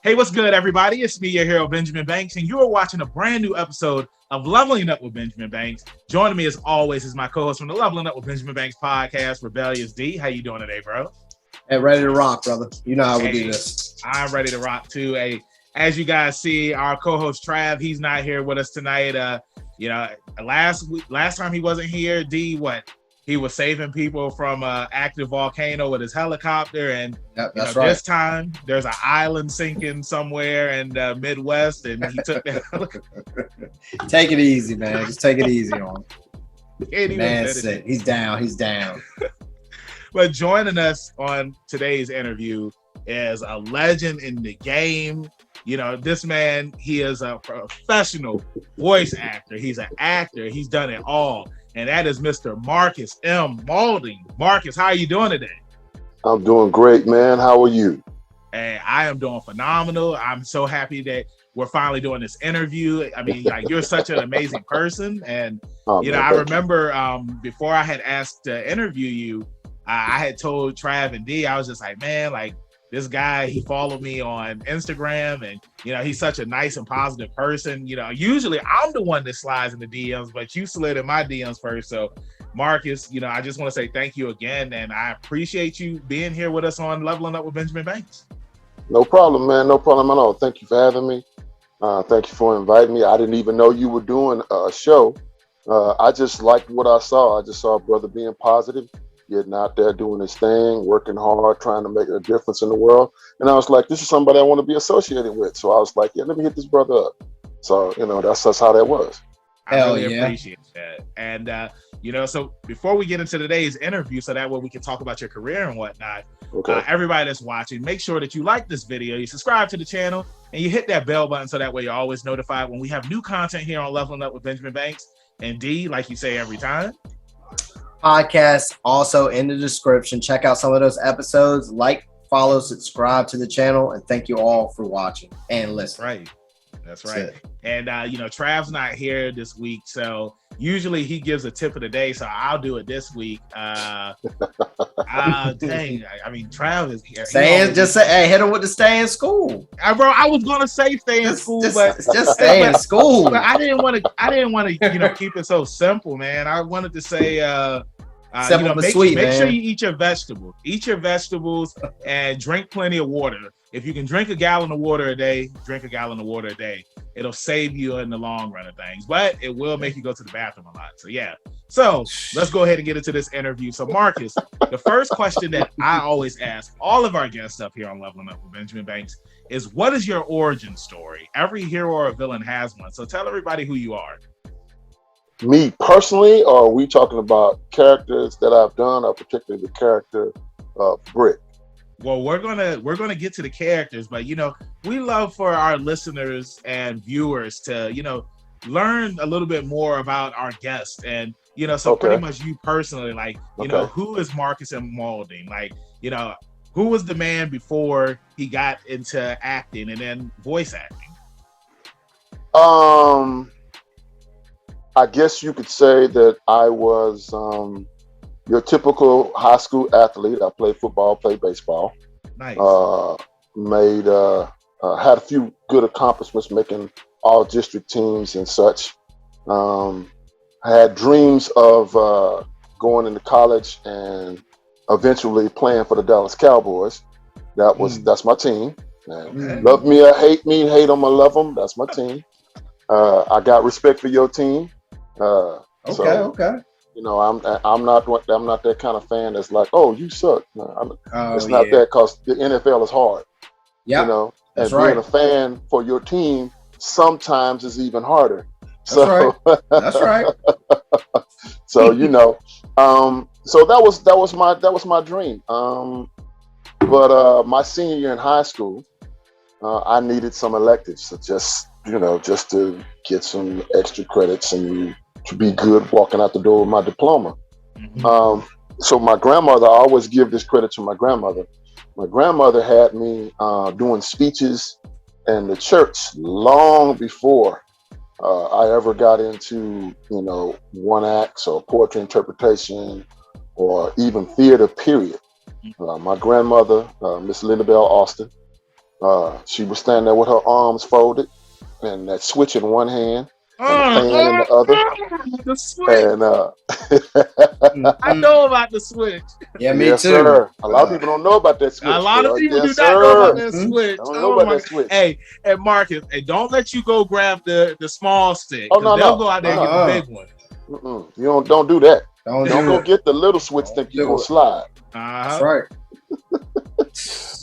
Hey, what's good, everybody? It's me, your hero, Benjamin Banks, and you are watching a brand new episode of Leveling Up with Benjamin Banks. Joining me, as always, is my co-host from the Leveling Up with Benjamin Banks podcast, Rebellious D. How you doing today, bro? Hey, ready to rock, brother. You know how we do this. I'm ready to rock, too. Hey, as you guys see, our co-host, Trav, he's not here with us tonight. Last time he wasn't here, D, he was saving people from an active volcano with his helicopter, and that's right. This time there's an island sinking somewhere in the Midwest, and he took that helicopter. Take it easy, man. Just take it easy on him. Man, he's down. But joining us on today's interview is a legend in the game. You know, this man, he is a professional voice actor. He's an actor. He's done it all. And that is Mr. Marcus M. Mauldin. Marcus, how are you doing today? I'm doing great, man. How are you? Hey, I am doing phenomenal. I'm so happy that we're finally doing this interview. I mean, like, you're such an amazing person. And, I remember before I had asked to interview you, I had told Trav and D, I was just like, man, like, this guy, he followed me on Instagram, and, he's such a nice and positive person. Usually I'm the one that slides in the DMs, but you slid in my DMs first. So, Marcus, I just want to say thank you again, and I appreciate you being here with us on Leveling Up with Benjamin Banks. No problem, man. No problem at all. Thank you for having me. Thank you for inviting me. I didn't even know you were doing a show. I just liked what I saw. I just saw a brother being positive, getting out there, doing his thing, working hard, trying to make a difference in the world. And I was like, this is somebody I want to be associated with. So I was like, yeah, let me hit this brother up. So, that's how that was. I really appreciate that. And, so before we get into today's interview, so that way we can talk about your career and whatnot, okay. Everybody that's watching, make sure that you like this video, you subscribe to the channel, and you hit that bell button so that way you're always notified when we have new content here on Leveling Up with Benjamin Banks. And D, like you say every time, podcast also in the description. Check out some of those episodes. Like, follow, subscribe to the channel, and thank you all for watching and listening. That's right. And Trav's not here this week, so usually he gives a tip of the day, so I'll do it this week. Dang, I mean, Trav is here. Hit him with the stay in school. Bro, I was gonna say stay in school, but just stay in school. But I didn't want to, keep it so simple, man. I wanted to say, simple but sweet, make man. sure you eat your vegetables. Eat your vegetables and drink plenty of water. If you can drink a gallon of water a day, drink a gallon of water a day. It'll save you in the long run of things, but it will make you go to the bathroom a lot. So yeah. So let's go ahead and get into this interview. So Marcus, the first question that I always ask all of our guests up here on Leveling Up with Benjamin Banks is, what is your origin story? Every hero or villain has one. So tell everybody who you are. Me personally, or are we talking about characters that I've done, or particularly the character Brick? Well, we're gonna get to the characters, but we love for our listeners and viewers to learn a little bit more about our guest, and pretty much you personally, like who is Marcus M. Mauldin? Like who was the man before he got into acting and then voice acting? I guess you could say that I was your typical high school athlete. I played football, played baseball. Nice. Had a few good accomplishments, making all district teams and such. I had dreams of going into college and eventually playing for the Dallas Cowboys. That's my team. Love me or hate me, hate them or love them. That's my team. I got respect for your team. Okay. I'm not that kind of fan that's like, oh, you suck. No, it's not that, because the NFL is hard. Yeah, and being a fan for your team sometimes is even harder. That's right. So so that was my dream. But my senior year in high school, I needed some electives, so just to get some extra credits and to be good walking out the door with my diploma. Mm-hmm. So my grandmother, I always give this credit to my grandmother. My grandmother had me doing speeches in the church long before I ever got into, one acts or poetry interpretation or even theater, period. My grandmother, Miss Linda Bell Austin, She was standing there with her arms folded and that switch in one hand and the fan in the other. The switch. And I know about the switch. Yeah, me yes, too. sir. A lot of people don't know about that switch. A lot of people yes, do not know about that switch. Don't know about that switch. Hey, and Marcus, hey, don't let you go grab the small stick. Oh, no, they'll go out there and get the big one. You don't do that. Don't go get the little switch. Think you're gonna slide. That's right.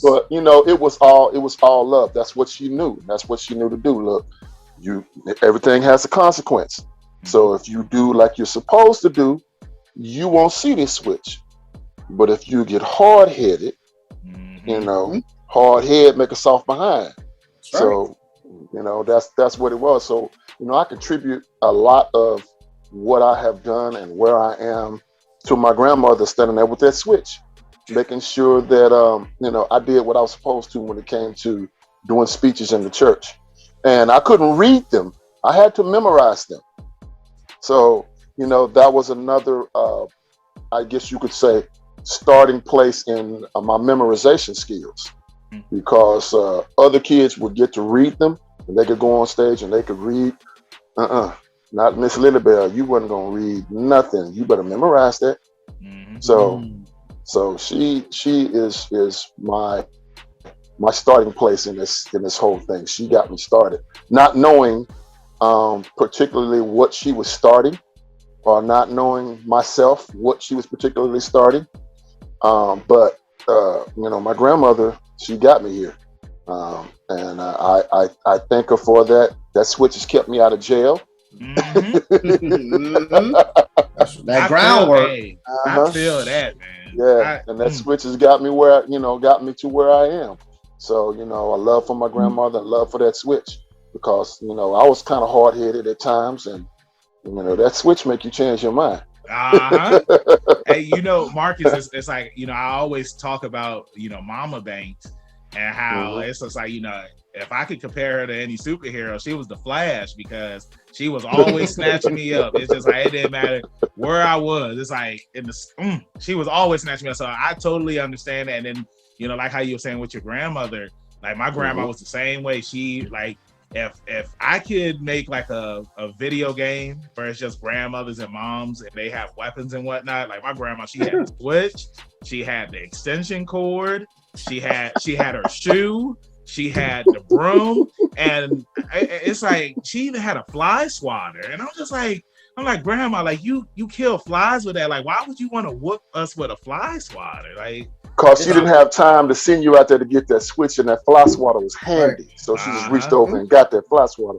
But it was all love. That's what she knew. That's what she knew to do. Look, everything has a consequence. So if you do like you're supposed to do, you won't see this switch. But if you get hard-headed, hard head make a soft behind. That's so that's what it was. So I contribute a lot of what I have done and where I am to my grandmother standing there with that switch, making sure that I did what I was supposed to when it came to doing speeches in the church. And I couldn't read them. I had to memorize them. So, that was another, I guess you could say, starting place in my memorization skills, because other kids would get to read them and they could go on stage and they could read. Not Miss Lilybell. You wasn't gonna read nothing. You better memorize that. So she is my starting place in this whole thing. She got me started, not knowing particularly what she was starting, or not knowing myself what she was particularly starting. But my grandmother, she got me here, and I thank her for that. That switch has kept me out of jail. That groundwork. I feel that, man. Yeah, and that switch has got me got me to where I am. So a love for my grandmother, and love for that switch, because I was kind of hard headed at times, and that switch make you change your mind. Hey, Marcus, it's like I always talk about Mama Banks and how it's just like if I could compare her to any superhero, she was the Flash, because she was always snatching me up. It's just like it didn't matter where I was. It's like she was always snatching me up. So I totally understand that. And then like how you were saying with your grandmother, like my grandma was the same way. She like if I could make like a video game where it's just grandmothers and moms and they have weapons and whatnot, like my grandma, she had the switch, she had the extension cord, she had her shoe, she had the broom, and it's like she even had a fly swatter. And I'm like, grandma, like you kill flies with that. Like, why would you want to whoop us with a fly swatter? Like, because she didn't have time to send you out there to get that switch, and that fly swatter was handy. So she just reached over and got that fly swatter,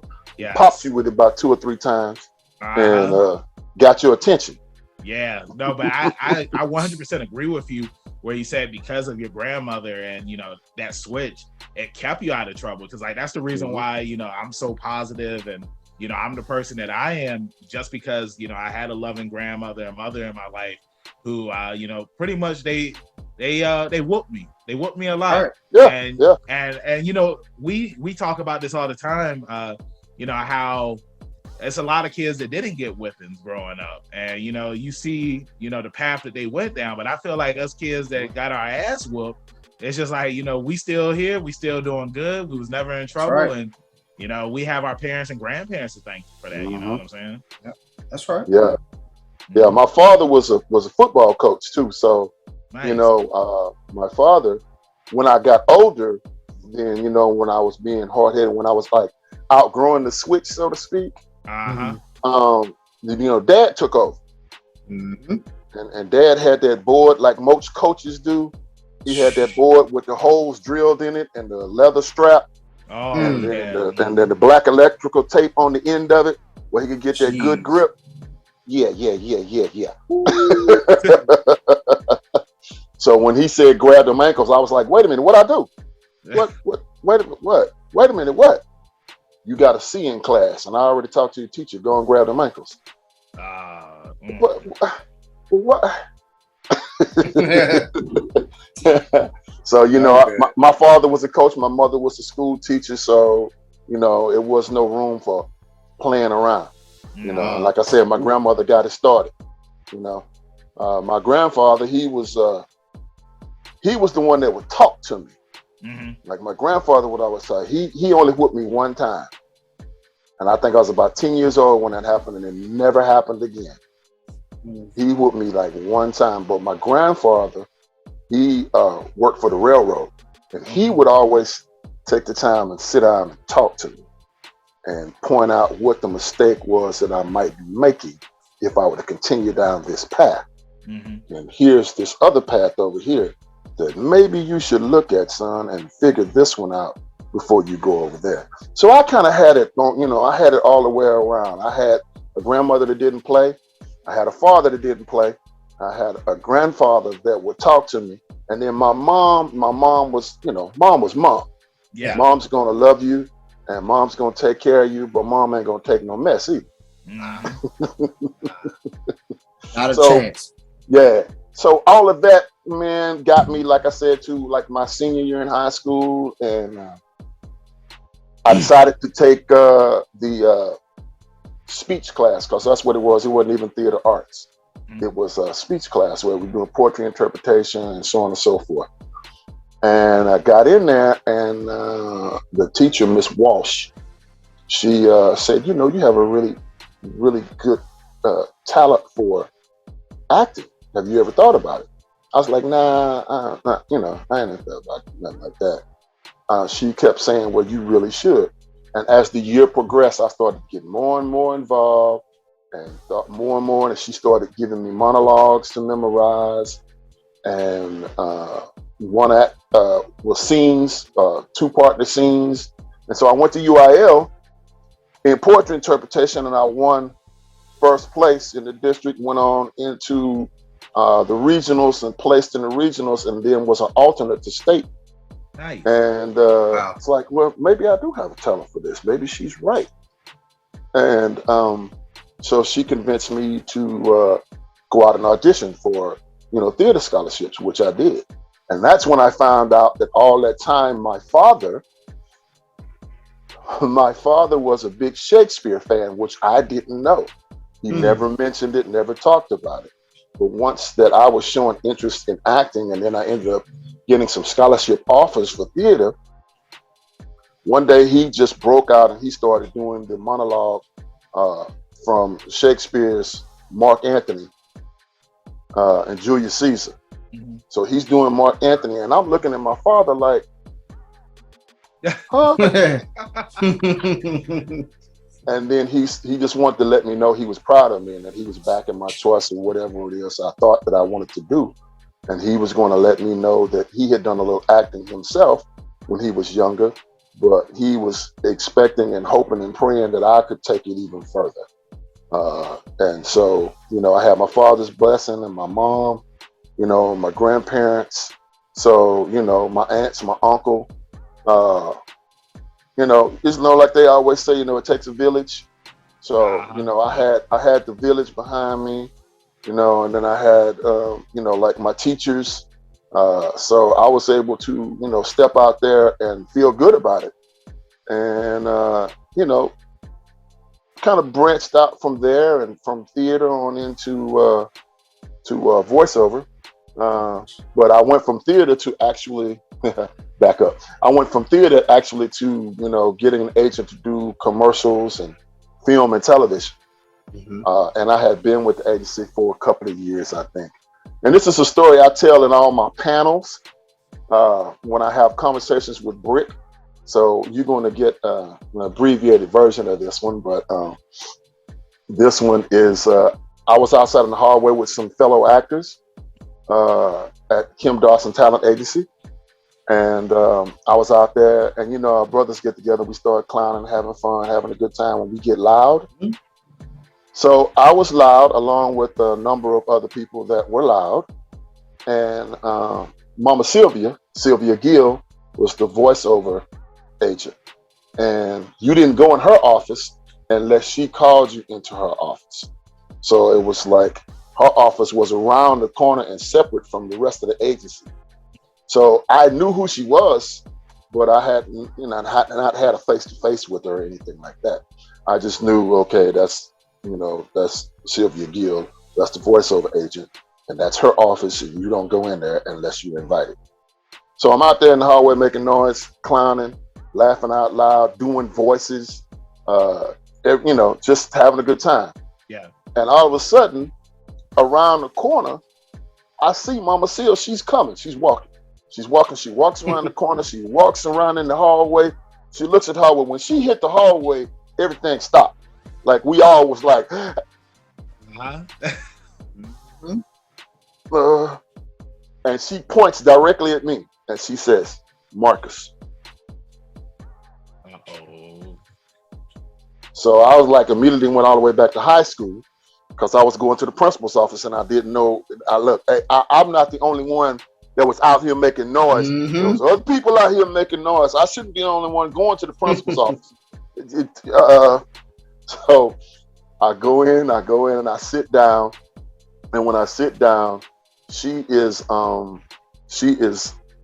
popped you with it about 2 or 3 times, and got your attention. Yeah, no, but I 100% agree with you where you said because of your grandmother and that switch, it kept you out of trouble. Because like that's the reason why I'm so positive, and I'm the person that I am just because I had a loving grandmother and mother in my life who pretty much they whooped me. They whooped me a lot. Right. Yeah. And we talk about this all the time. How it's a lot of kids that didn't get whippings growing up, and you see the path that they went down. But I feel like us kids that got our ass whooped, it's just like we still here, we still doing good. We was never in trouble, and we have our parents and grandparents to thank for that. You know what I'm saying? Yeah, that's right. Yeah. Yeah, my father was a football coach too. So, nice. My father, when I got older, then when I was being hard headed, when I was like outgrowing the switch, so to speak, Dad took over, and Dad had that board like most coaches do. He had that board with the holes drilled in it and the leather strap, and then the black electrical tape on the end of it, where he could get that good grip. Yeah. So when he said grab them ankles, I was like, wait a minute, what I do? What? Wait a minute, what? You got a C in class, and I already talked to your teacher. Go and grab them ankles. What? So my father was a coach, my mother was a school teacher, so it was no room for playing around. Like I said, my grandmother got it started. My grandfather, he was the one that would talk to me. Mm-hmm. Like my grandfather would always say, he only whooped me one time. And I think I was about 10 years old when that happened, and it never happened again. He whooped me like one time. But my grandfather, he worked for the railroad, and he would always take the time and sit down and talk to me and point out what the mistake was that I might be making if I were to continue down this path. Mm-hmm. And here's this other path over here that maybe you should look at, son, and figure this one out before you go over there. So I kind of had it, I had it all the way around. I had a grandmother that didn't play. I had a father that didn't play. I had a grandfather that would talk to me. And then my mom was, mom was mom. Yeah. Mom's going to love you and mom's going to take care of you, but mom ain't going to take no mess either. Mm-hmm. Not a chance. Yeah. So all of that, man, got me, like I said, to like my senior year in high school. And I decided to take the speech class, because that's what it was. It wasn't even theater arts. Mm-hmm. It was a speech class where we were doing poetry interpretation and so on and so forth. And I got in there, and the teacher, Miss Walsh, she said, you have a really, really good talent for acting. Have you ever thought about it? I was like, nah, I ain't thought about nothing like that. She kept saying, well, you really should. And as the year progressed, I started getting more and more involved and thought more and more. And she started giving me monologues to memorize. And one act was scenes, two-partner scenes. And so I went to UIL in poetry interpretation, and I won first place in the district, went on into the regionals and placed in the regionals, and then was an alternate to state. Nice. And It's like, well, maybe I do have a talent for this. Maybe she's right. And so she convinced me to go out and audition for, theater scholarships, which I did. And that's when I found out that all that time my father was a big Shakespeare fan, which I didn't know. He never mentioned it, never talked about it. But once that I was showing interest in acting, and then I ended up getting some scholarship offers for theater, one day he just broke out and he started doing the monologue from Shakespeare's Mark Antony and Julius Caesar. Mm-hmm. So he's doing Mark Antony, and I'm looking at my father like, huh? And then he just wanted to let me know he was proud of me and that he was backing my choice or whatever it is I thought that I wanted to do. And he was going to let me know that he had done a little acting himself when he was younger, but he was expecting and hoping and praying that I could take it even further. And so, I had my father's blessing and my mom, my grandparents. So, my aunts, my uncle, like they always say, it takes a village. So, I had the village behind me, and then I had, like my teachers. So I was able to, step out there and feel good about it. And, kind of branched out from there and from theater on into to voiceover. But I went from theater to actually back up. I went from theater actually to, getting an agent to do commercials and film and television. Mm-hmm. And I had been with the agency for a couple of years, I think. And this is a story I tell in all my panels when I have conversations with Britt. So you're going to get an abbreviated version of this one. But this one is, I was outside in the hallway with some fellow actors at Kim Dawson Talent Agency. And I was out there, and our brothers get together. We start clowning, having fun, having a good time when we get loud. Mm-hmm. So I was loud along with a number of other people that were loud. And Mama Sylvia Gill, was the voiceover agent. And you didn't go in her office unless she called you into her office. So it was like her office was around the corner and separate from the rest of the agency. So I knew who she was, but I hadn't, not had a face-to-face with her or anything like that. I just knew, okay, that's Sylvia Gill, that's the voiceover agent, and that's her office, and you don't go in there unless you're invited. So I'm out there in the hallway making noise, clowning, laughing out loud, doing voices, just having a good time. Yeah. And all of a sudden, around the corner, I see Mama Seal. She's coming. She's walking. She walks around the corner. She walks around in the hallway. She looks at the hallway. When she hit the hallway, everything stopped. Like we all was like, and she points directly at me and she says, Marcus. Uh-oh. So I was like, immediately went all the way back to high school because I was going to the principal's office and I didn't know. I'm not the only one that was out here making noise. Mm-hmm. There was other people out here making noise. I shouldn't be the only one going to the principal's office. So I go in and I sit down. And when I sit down, she is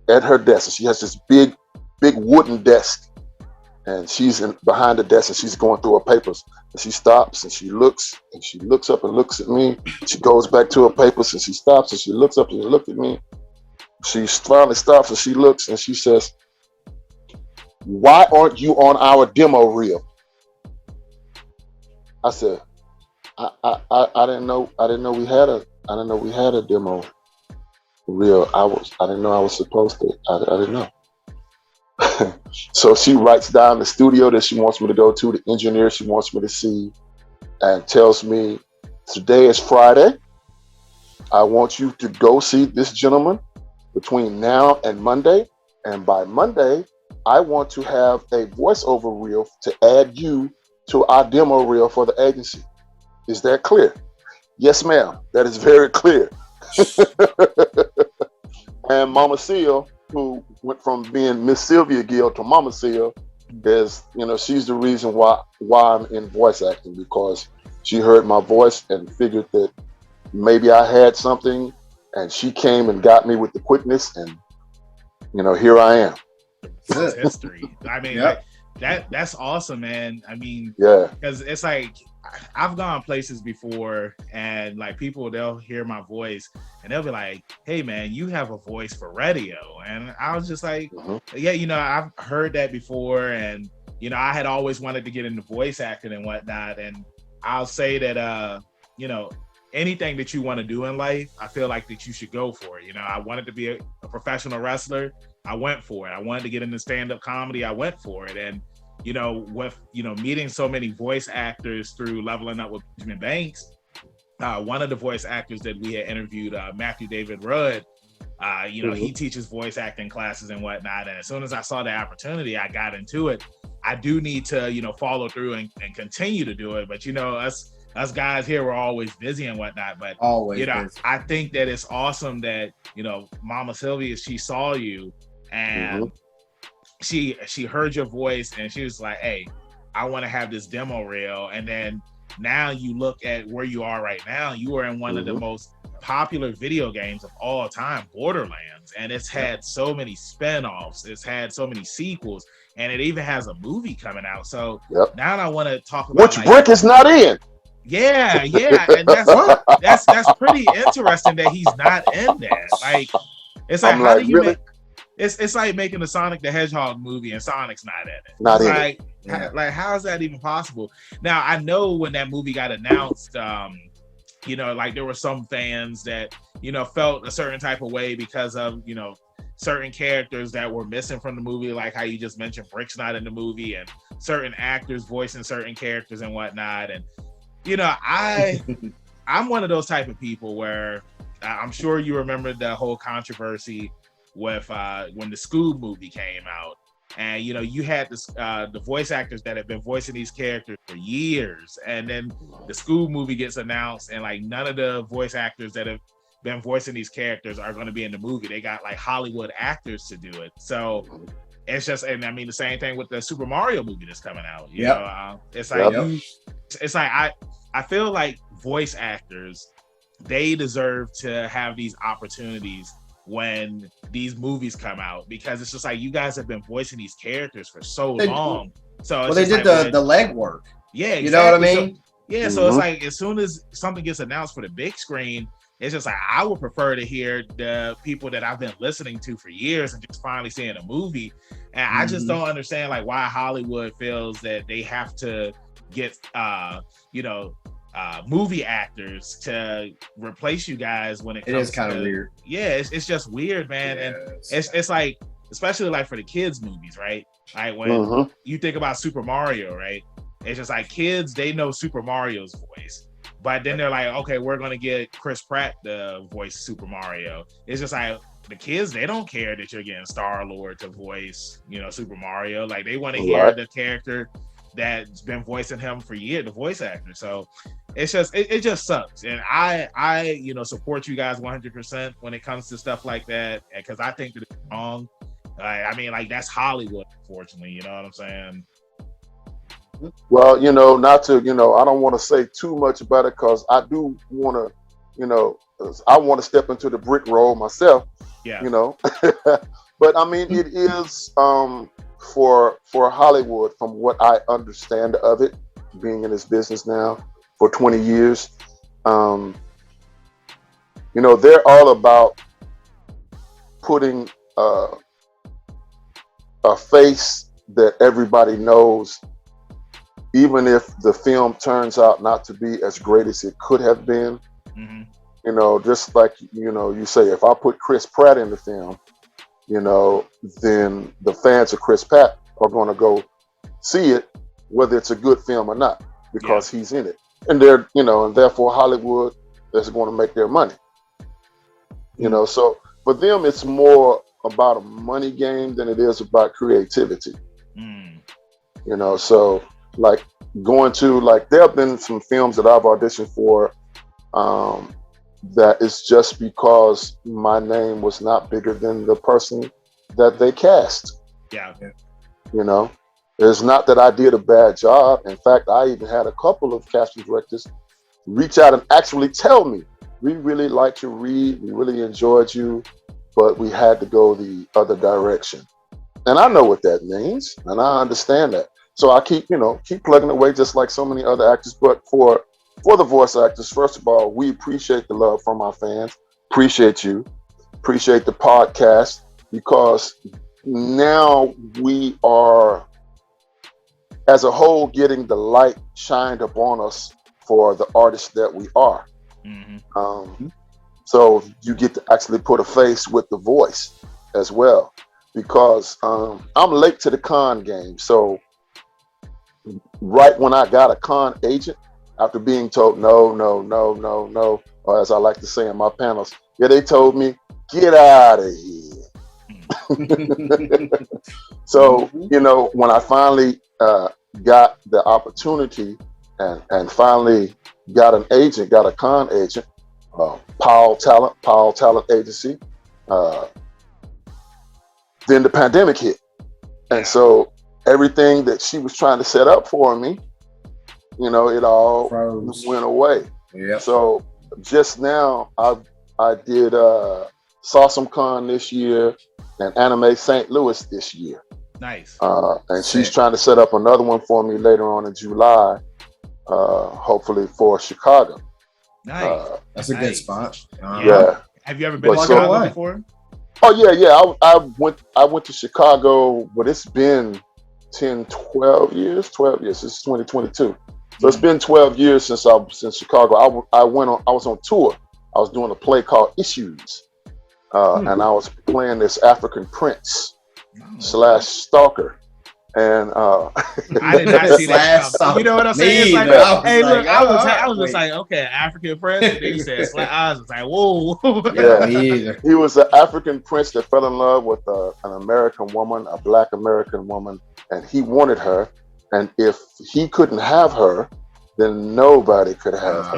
at her desk. And she has this big wooden desk. And she's behind the desk and she's going through her papers. And she stops and she looks up and looks at me. She goes back to her papers and she stops and she looks up and she looks at me. She finally stops and she looks and she says, why aren't you on our demo reel? I said, I didn't know we had a demo reel. I didn't know I was supposed to. I didn't know. So she writes down the studio that she wants me to go to, the engineer she wants me to see, and tells me, today is Friday. I want you to go see this gentleman between now and Monday. And by Monday, I want to have a voiceover reel to add you to our demo reel for the agency. Is that clear? Yes, ma'am. That is very clear. And Mama Seal, who went from being Miss Sylvia Gill to Mama Seal, is, she's the reason why I'm in voice acting, because she heard my voice and figured that maybe I had something, and she came and got me with the quickness, and here I am. It's history. I mean, Yep. that's awesome, man. I mean, yeah, because it's like I've gone places before, and like people, they'll hear my voice and they'll be like, "Hey, man, you have a voice for radio," and I was just like, "Yeah, I've heard that before," and I had always wanted to get into voice acting and whatnot, and I'll say that anything that you want to do in life, I feel like that you should go for it. I wanted to be a professional wrestler. I went for it. I wanted to get into stand-up comedy. I went for it. And, with, meeting so many voice actors through Leveling Up with Benjamin Banks, one of the voice actors that we had interviewed, Matthew David Rudd, he teaches voice acting classes and whatnot. And as soon as I saw the opportunity, I got into it. I do need to, follow through and continue to do it. But, us guys here were always busy and whatnot, but always busy. I think that it's awesome that Mama Sylvia, she saw you and she heard your voice and she was like, "Hey, I want to have this demo reel." And then now you look at where you are right now. You are in one of the most popular video games of all time, Borderlands, and it's had so many spin-offs, it's had so many sequels, and it even has a movie coming out. So now I want to talk about which Brick is not in. Yeah, and that's pretty interesting that he's not in there. Like, it's like, how do you make? It's like making a Sonic the Hedgehog movie and Sonic's not in it. Not in it. Like, how is that even possible? Now, I know when that movie got announced, like there were some fans that felt a certain type of way because of certain characters that were missing from the movie, like how you just mentioned, Brick's not in the movie, and certain actors voicing certain characters and whatnot, and. I'm one of those type of people where I'm sure you remember the whole controversy with when the Scoob movie came out, and you had this the voice actors that have been voicing these characters for years, and then the Scoob movie gets announced, and like none of the voice actors that have been voicing these characters are going to be in the movie. They got like Hollywood actors to do it, so. It's just, and I mean the same thing with the Super Mario movie that's coming out. It's like it's like I feel like voice actors, they deserve to have these opportunities when these movies come out, because it's just like you guys have been voicing these characters for so long. So it's they did the legwork. Yeah, exactly. You know what I mean? So it's like as soon as something gets announced for the big screen, it's just like I would prefer to hear the people that I've been listening to for years and just finally seeing a movie. And I just don't understand like why Hollywood feels that they have to get movie actors to replace you guys when it comes. It is kind of weird. Yeah, it's just weird, man. And it's like, especially like for the kids movies, right? Like when you think about Super Mario, right? It's just like kids, they know Super Mario's voice. But then they're like, okay, we're going to get Chris Pratt to voice Super Mario. It's just like the kids, they don't care that you're getting Star-Lord to voice, Super Mario. Like they want to hear the character that's been voicing him for years, the voice actor. So it's just, it just sucks. And I support you guys 100% when it comes to stuff like that. Because I think that it's wrong. I mean, like that's Hollywood, unfortunately. You know what I'm saying? Well, not to, I don't want to say too much about it because I do want to, I want to step into the brick roll myself. Yeah. But I mean, it is for Hollywood, from what I understand of it, being in this business now for 20 years, they're all about putting a face that everybody knows, even if the film turns out not to be as great as it could have been. Just like, you say, if I put Chris Pratt in the film, then the fans of Chris Pratt are going to go see it, whether it's a good film or not, because he's in it. And they're, and therefore Hollywood is going to make their money. So for them, it's more about a money game than it is about creativity. So like going to, like, there have been some films that I've auditioned for that is just because my name was not bigger than the person that they cast. It's not that I did a bad job. In fact, I even had a couple of casting directors reach out and actually tell me, we really liked your read, we really enjoyed you, but we had to go the other direction. And I know what that means, and I understand that. So I keep plugging away just like so many other actors. But for the voice actors, first of all, we appreciate the love from our fans. Appreciate you. Appreciate the podcast, because now we are, as a whole, getting the light shined upon us for the artists that we are. So you get to actually put a face with the voice as well, because I'm late to the con game. So right when I got a con agent, after being told no, or as I like to say in my panels, they told me, get out of here. So, when I finally got the opportunity and finally got an agent, got a con agent, Powell Talent Agency, then the pandemic hit. And so everything that she was trying to set up for me, it all went away. So just now I did Sawsome Con this year and Anime St. Louis this year. Nice. And she's trying to set up another one for me later on in July, hopefully for Chicago. Nice. That's a good spot. Yeah. Have you ever been to Chicago before? Oh yeah. I went to Chicago, but it's been 12 years. It's 2022. So it's been 12 years since Chicago. I was on tour. I was doing a play called Issues. And I was playing this African prince / stalker. And I did not see that. You know what I'm saying? It's like, hey, look, I was just like, okay, African prince. And then you said, I was like, whoa. Yeah, he was an African prince that fell in love with an American woman, a Black American woman, and he wanted her. And if he couldn't have her, then nobody could have her.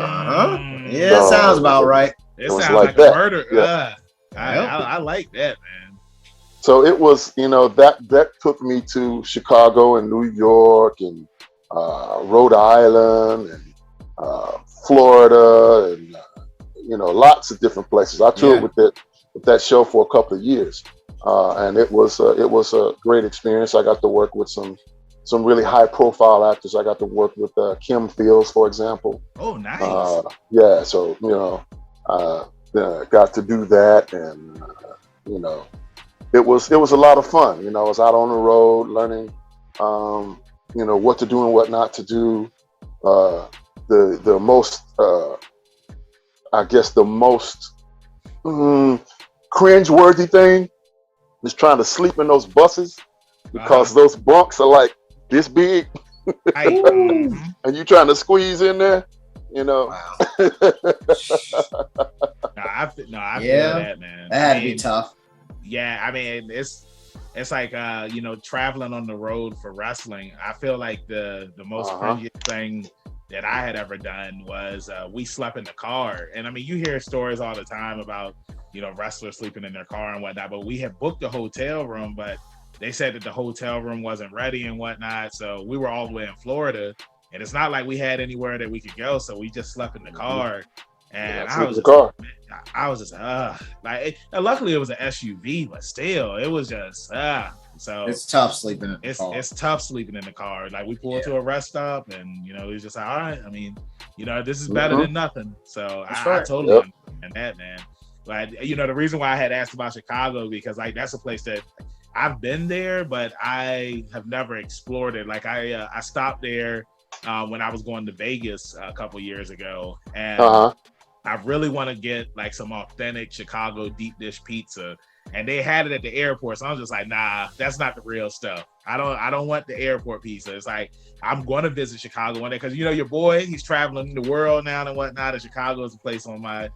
Yeah, so, sounds about right. It sounds like a murder. Yeah. I like that, man. So it was, that took me to Chicago and New York and Rhode Island and Florida and lots of different places. I toured with that show for a couple of years, and it was a great experience. I got to work with some really high profile actors. I got to work with Kim Fields, for example. Oh, nice. Yeah, so got to do that, and you know, it was a lot of fun. You know, I was out on the road learning, you know, what to do and what not to do. The most, I guess, the most cringe-worthy thing is trying to sleep in those buses because those bunks are like this big, and you trying to squeeze in there. You know. Wow. I feel that, man. That had to be tough. Yeah, I mean, it's like you know, traveling on the road for wrestling. I feel like the most cringiest thing that I had ever done was we slept in the car. And I mean, you hear stories all the time about, you know, wrestlers sleeping in their car and whatnot, but we had booked a hotel room, but they said that the hotel room wasn't ready and whatnot. So we were all the way in Florida, and it's not like we had anywhere that we could go. So we just slept in the car. And I was just like, luckily it was an SUV, but still, it was just so it's tough sleeping in the car. It's tough sleeping in the car. Like, we pulled to a rest stop, and you know, it was just like, all right. I mean, you know, this is better than nothing. So I totally understand that, man. Like, you know, the reason why I had asked about Chicago, because like that's a place that I've been there, but I have never explored it. Like I stopped there when I was going to Vegas a couple years ago, and I really want to get like some authentic Chicago deep dish pizza, and they had it at the airport. So I was just like, nah, that's not the real stuff. I don't want the airport pizza. It's like, I'm going to visit Chicago one day, because you know your boy, he's traveling the world now and whatnot, and Chicago is a place on my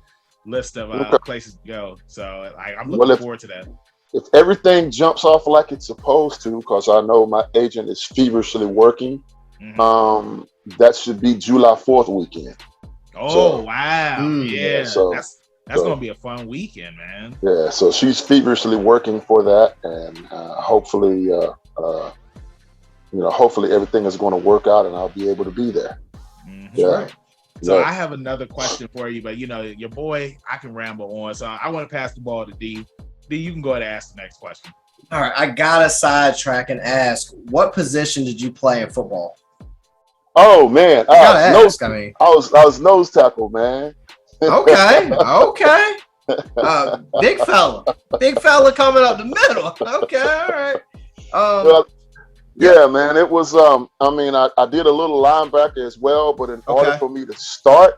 list of places to go. So like, I'm looking forward to that. If everything jumps off like it's supposed to, because I know my agent is feverishly working, that should be July 4th weekend. Oh, wow. Yeah. So that's going to be a fun weekend, man. Yeah. So she's feverishly working for that. And hopefully, you know, hopefully everything is going to work out and I'll be able to be there. Yeah. So I have another question for you, but you know, your boy, I can ramble on. So I want to pass the ball to D. D, you can go ahead and ask the next question. All right. I got to sidetrack and ask, what position did you play in football? Oh man, I was nose tackle, man. Okay. Big fella coming up the middle. Okay, all right. Yeah, man. It was. I mean, I did a little linebacker as well, but in order for me to start,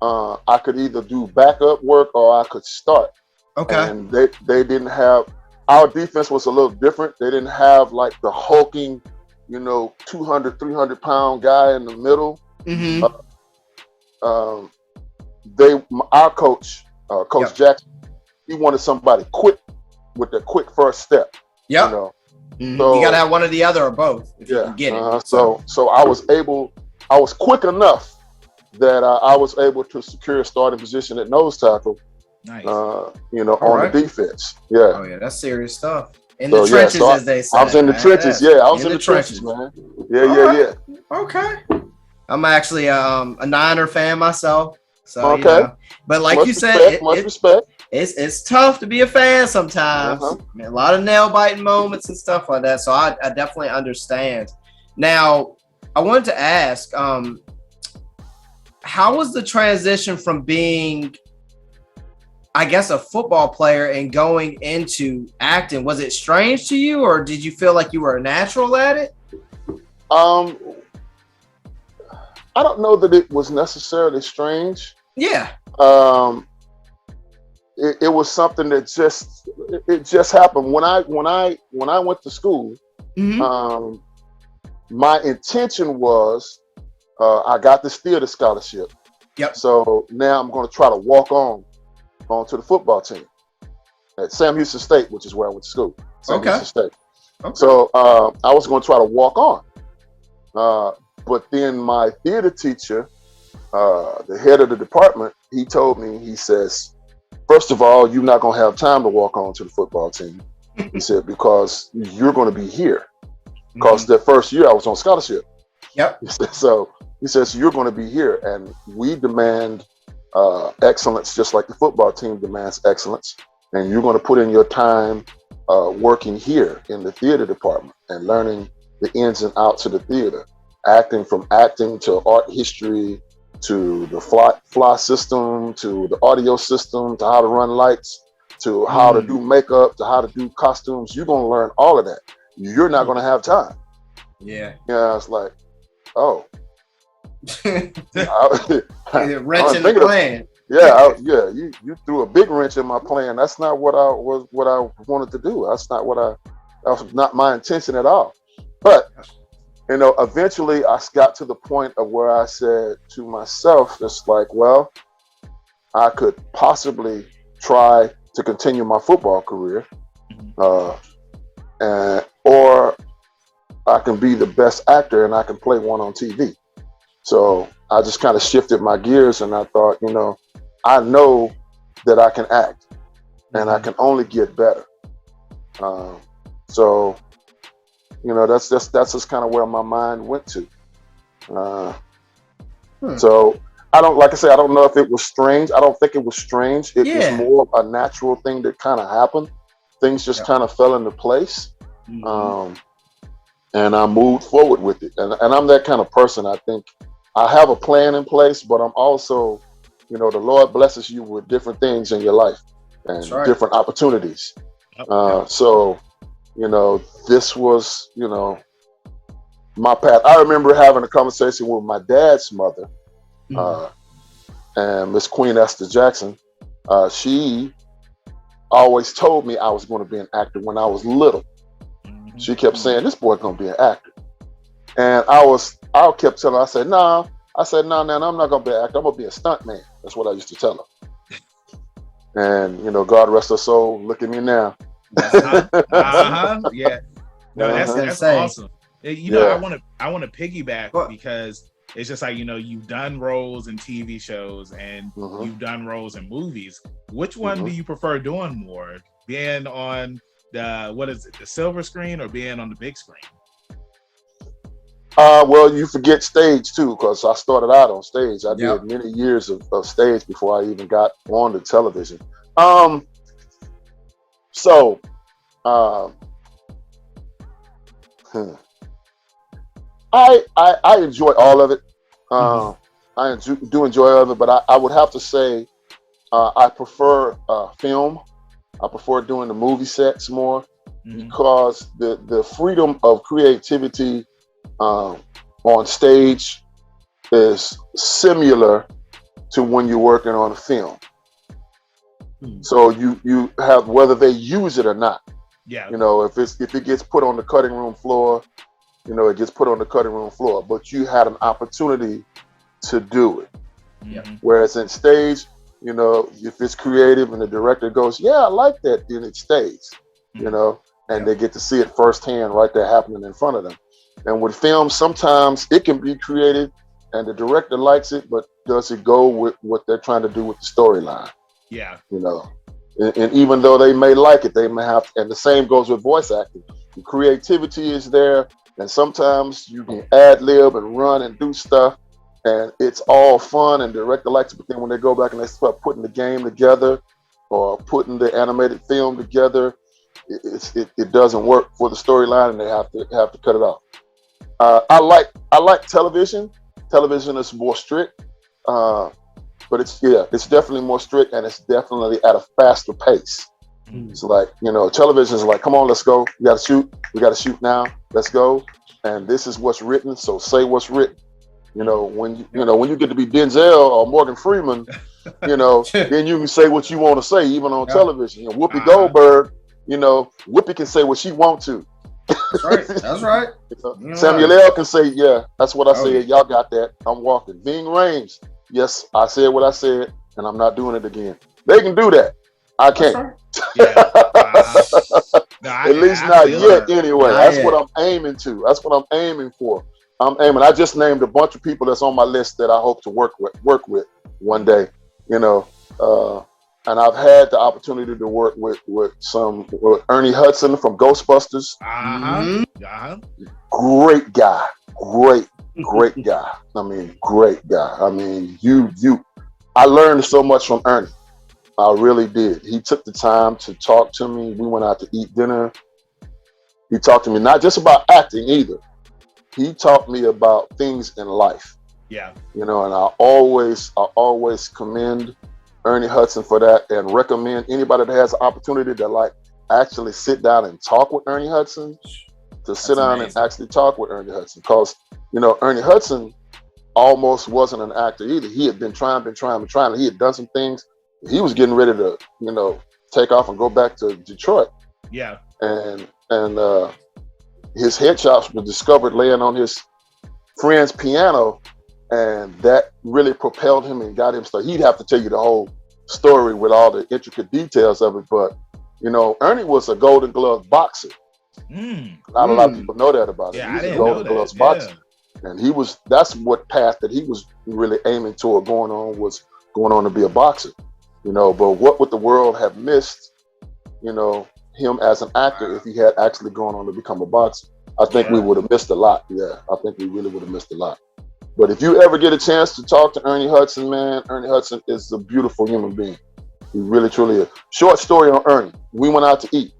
I could either do backup work or I could start. Okay. And they didn't have. Our defense was a little different. They didn't have like the hulking, you know, 200, 300-pound guy in the middle. Our coach, Coach Jackson, he wanted somebody quick with the quick first step. Yeah. You know? So, you got to have one or the other or both if you can get it. So I was quick enough that I was able to secure a starting position at nose tackle. Nice. You know, on the defense. Yeah. Oh yeah, that's serious stuff. In the trenches, as they say. I was in the trenches. Yeah, I was in the trenches, man. Yeah. Okay. I'm actually a Niner fan myself. So, you know, but like you said, much respect. It's tough to be a fan sometimes. I mean, a lot of nail biting moments and stuff like that. So I definitely understand. Now, I wanted to ask, how was the transition from being, I guess, a football player and going into acting? Was it strange to you, or did you feel like you were a natural at it? I don't know that it was necessarily strange. Yeah. It was something that just happened when I went to school. My intention was I got this theater scholarship. Yep. So now I'm going to try to walk onto the football team at Sam Houston State, which is where I went to school. Houston State. Okay. So I was going to try to walk on. But then my theater teacher, the head of the department, he told me, he says, first of all, you're not going to have time to walk on to the football team. He said, because you're going to be here. Because the first year I was on scholarship. Yep. So he says, you're going to be here. And we demand excellence, just like the football team demands excellence. And you're going to put in your time working here in the theater department and learning the ins and outs of the theater. From acting to art history, to the fly system, to the audio system, to how to run lights, to how to do makeup, to how to do costumes. You're going to learn all of that. You're not going to have time. Yeah. Yeah, it's like, oh. Wrench in the plan. You threw a big wrench in my plan. That's not what I wanted to do. That was not my intention at all. But eventually I got to the point of where I said to myself, it's like, well, I could possibly try to continue my football career, or I can be the best actor and I can play one on TV. So I just kind of shifted my gears and I thought, I know that I can act and I can only get better. So that's just kind of where my mind went to. So I don't know if it was strange. I don't think it was strange. It was more of a natural thing that kind of happened. Things just kind of fell into place. And I moved forward with it. And I'm that kind of person. I think I have a plan in place, but I'm also, the Lord blesses you with different things in your life and different opportunities. So, this was, my path. I remember having a conversation with my dad's mother, and Miss Queen Esther Jackson. She always told me I was going to be an actor when I was little. She kept saying, this boy's going to be an actor. And I kept telling her, I said, no, I'm not going to be an actor. I'm going to be a stunt man. That's what I used to tell her. And, God rest her soul. Look at me now. Yeah. No, that's awesome. I want to piggyback because it's just like, you've done roles in TV shows and you've done roles in movies. Which one do you prefer doing more? Being on the silver screen or being on the big screen? Well, you forget stage too, because I started out on stage. I did many years of stage before I even got on the television. I enjoy all of it. I do enjoy all of it, but I would have to say I prefer film. I prefer doing the movie sets more because the freedom of creativity on stage is similar to when you're working on a film. So you have, whether they use it or not. Yeah. If it gets put on the cutting room floor, it gets put on the cutting room floor, but you had an opportunity to do it. Whereas in stage, if it's creative and the director goes, yeah, I like that, then it stays, and they get to see it firsthand right there happening in front of them. And with film, sometimes it can be creative and the director likes it, but does it go with what they're trying to do with the storyline? Yeah. And even though they may like it, they may have, and the same goes with voice acting. The creativity is there, and sometimes you can ad lib and run and do stuff, and it's all fun and the director likes it, but then when they go back and they start putting the game together or putting the animated film together, it doesn't work for the storyline, and they have to cut it off. I like television. Television is more strict, but it's definitely more strict, and it's definitely at a faster pace. It's like, television is like, come on, let's go. We got to shoot now. Let's go. And this is what's written, so say what's written. When you get to be Denzel or Morgan Freeman, then you can say what you want to say, even on television. Whoopi Goldberg, Whoopi can say what she wants to. That's right. That's right. Samuel L. can say, yeah, that's what I said. Y'all got that. I'm walking. Ving Rhames, yes, I said what I said, and I'm not doing it again. They can do that. I can't. Right. At least not yet, anyway. That's what I'm aiming to. That's what I'm aiming for. I just named a bunch of people that's on my list that I hope to work with one day. And I've had the opportunity to work with Ernie Hudson from Ghostbusters. Great guy. Great guy. I mean, great guy. I mean, I learned so much from Ernie. I really did. He took the time to talk to me. We went out to eat dinner. He talked to me not just about acting either. He taught me about things in life. Yeah. You know, and I always commend Ernie Hudson for that, and recommend anybody that has the opportunity to like actually sit down and talk with Ernie Hudson, to sit down and actually talk with Ernie Hudson, because you know Ernie Hudson almost wasn't an actor either. He had been trying. He had done some things. He was getting ready to, you know, take off and go back to Detroit. Yeah. And his headshots were discovered laying on his friend's piano, and that really propelled him and got him started. He'd have to tell you the whole story with all the intricate details of it, but you know, Ernie was a Golden Glove boxer. Not a lot of people know that about him. Yeah, He's a Golden Gloves boxer. And that's what path that he was really aiming toward going on to be a boxer, you know. But what would the world have missed, you know, him as an actor if he had actually gone on to become a boxer? I think we would have missed a lot. Yeah, I think we really would have missed a lot. But if you ever get a chance to talk to Ernie Hudson, man, Ernie Hudson is a beautiful human being. He really, truly is. Short story on Ernie. We went out to eat,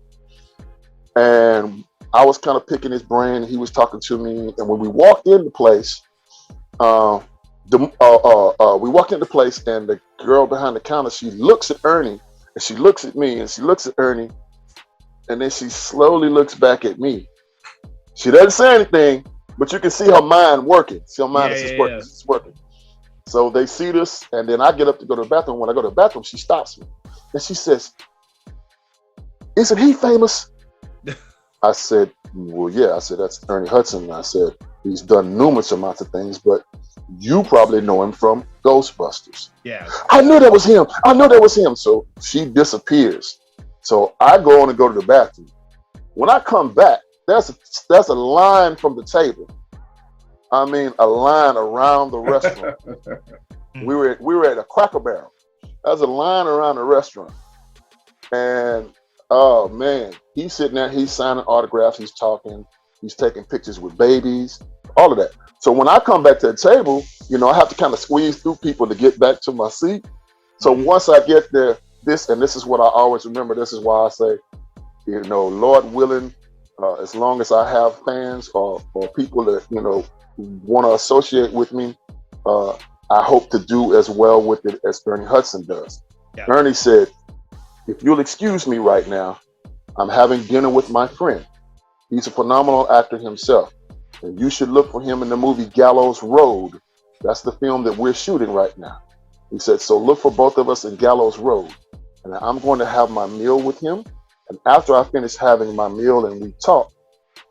and I was kind of picking his brain. He was talking to me, and when we walked in the place, we walked in the place, and the girl behind the counter, she looks at Ernie, and she looks at me, and she looks at Ernie, and then she slowly looks back at me. She doesn't say anything, but you can see her mind working. See her mind is working. It's working. So they see this, and then I get up to go to the bathroom. When I go to the bathroom, she stops me, and she says, "Isn't he famous?" I said, "Well, yeah." I said, "That's Ernie Hudson." I said, "He's done numerous amounts of things, but you probably know him from Ghostbusters." Yeah. I knew that was him. I knew that was him. So she disappears. So I go on and go to the bathroom. When I come back, that's a line from the table. I mean, a line around the restaurant. We were at a Cracker Barrel. There's a line around the restaurant, and oh man, he's sitting there, he's signing autographs, he's talking, he's taking pictures with babies, all of that. So when I come back to the table, you know, I have to kind of squeeze through people to get back to my seat. So once I get there, this is what I always remember. This is why I say, you know, Lord willing, as long as I have fans or people that, you know, want to associate with me, I hope to do as well with it as Ernie Hudson does. Yeah. Ernie said, "If you'll excuse me right now, I'm having dinner with my friend. He's a phenomenal actor himself, and you should look for him in the movie Gallows Road. That's the film that we're shooting right now." He said, "So look for both of us in Gallows Road, and I'm going to have my meal with him. And after I finish having my meal and we talk,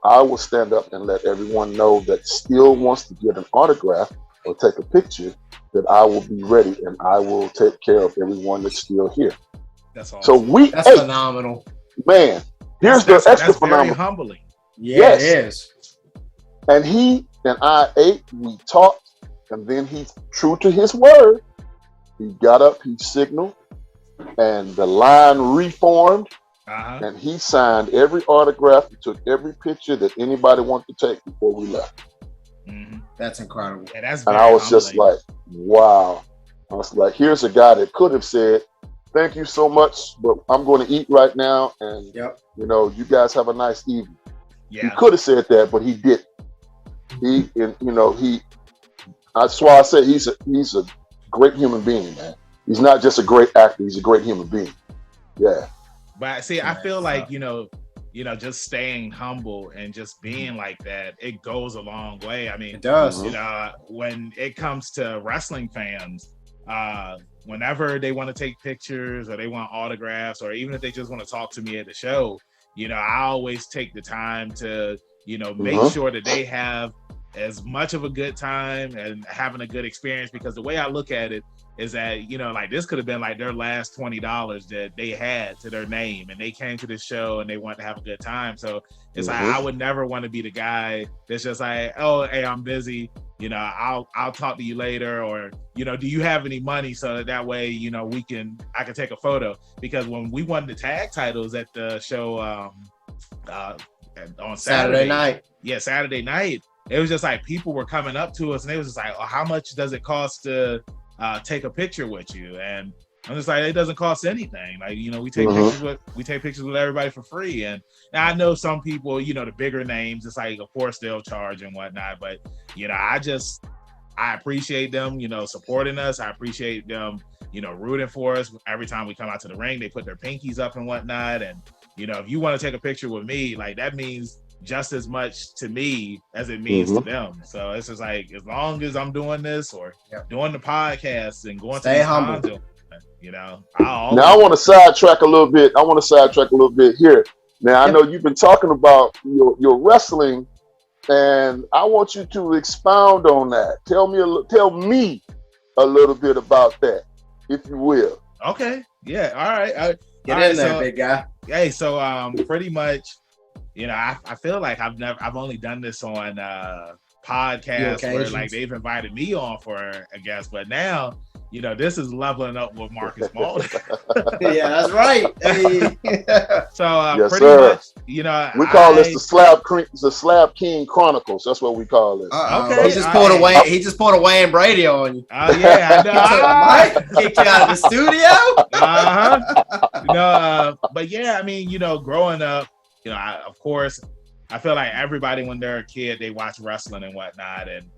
I will stand up and let everyone know that still wants to get an autograph or take a picture, that I will be ready and I will take care of everyone that's still here." That's awesome. So that's ate. Phenomenal. Man, here's the extra phenomenal. Very humbling. Yeah, it is. And he and I ate, we talked, and then he's true to his word. He got up, he signaled, and the line reformed. And he signed every autograph. He took every picture that anybody wanted to take before we left. That's incredible. Yeah, and I was just like, wow. I was like, here's a guy that could have said, "Thank you so much, but I'm going to eat right now. And, you know, you guys have a nice evening." Yeah. He could have said that, but he didn't. That's why I say he's a great human being, man. He's not just a great actor. He's a great human being. Yeah. But see, I feel like, you know, just staying humble and just being like that, it goes a long way. I mean, it does. You know, when it comes to wrestling fans, whenever they want to take pictures or they want autographs, or even if they just want to talk to me at the show, you know, I always take the time to, you know, make sure that they have as much of a good time and having a good experience, because the way I look at it is that, you know, like this could have been like their last $20 that they had to their name, and they came to this show and they want to have a good time. So it's like, I would never want to be the guy that's just like, "Oh, hey, I'm busy, you know, I'll talk to you later," or, you know, "Do you have any money?" So that way, you know, I can take a photo. Because when we won the tag titles at the show on Saturday night, it was just like people were coming up to us and they was just like, "Oh, how much does it cost to take a picture with you?" And I'm just like, it doesn't cost anything. Like, you know, we take pictures with everybody for free. And I know some people, you know, the bigger names, it's like, of course they'll charge and whatnot. But, you know, I I appreciate them, supporting us. I appreciate them, rooting for us every time we come out to the ring. They put their pinkies up and whatnot. And, if you want to take a picture with me, like that means just as much to me as it means to them. So it's just like, as long as I'm doing this or doing the podcast and going Stay to humble. now I want to sidetrack a little bit. Here. Now I know you've been talking about your wrestling, and I want you to expound on that. Tell me a little bit about that, if you will. Okay. Yeah. All right. Get in there, big guy. Hey, so pretty much, I feel like I've only done this on podcasts where like they've invited me on for a guest, but now this is leveling up with Marcus Mauldin. Yeah, that's right. Hey. So yes, pretty sir. much, we call this the Slab King Chronicles. That's what we call it. Okay, he just pulled away. He just pulled a Wayne Brady on you. Oh yeah, I know. Kicked you out of the studio. But yeah, I mean, growing up, I feel like everybody when they're a kid, they watch wrestling and whatnot. And,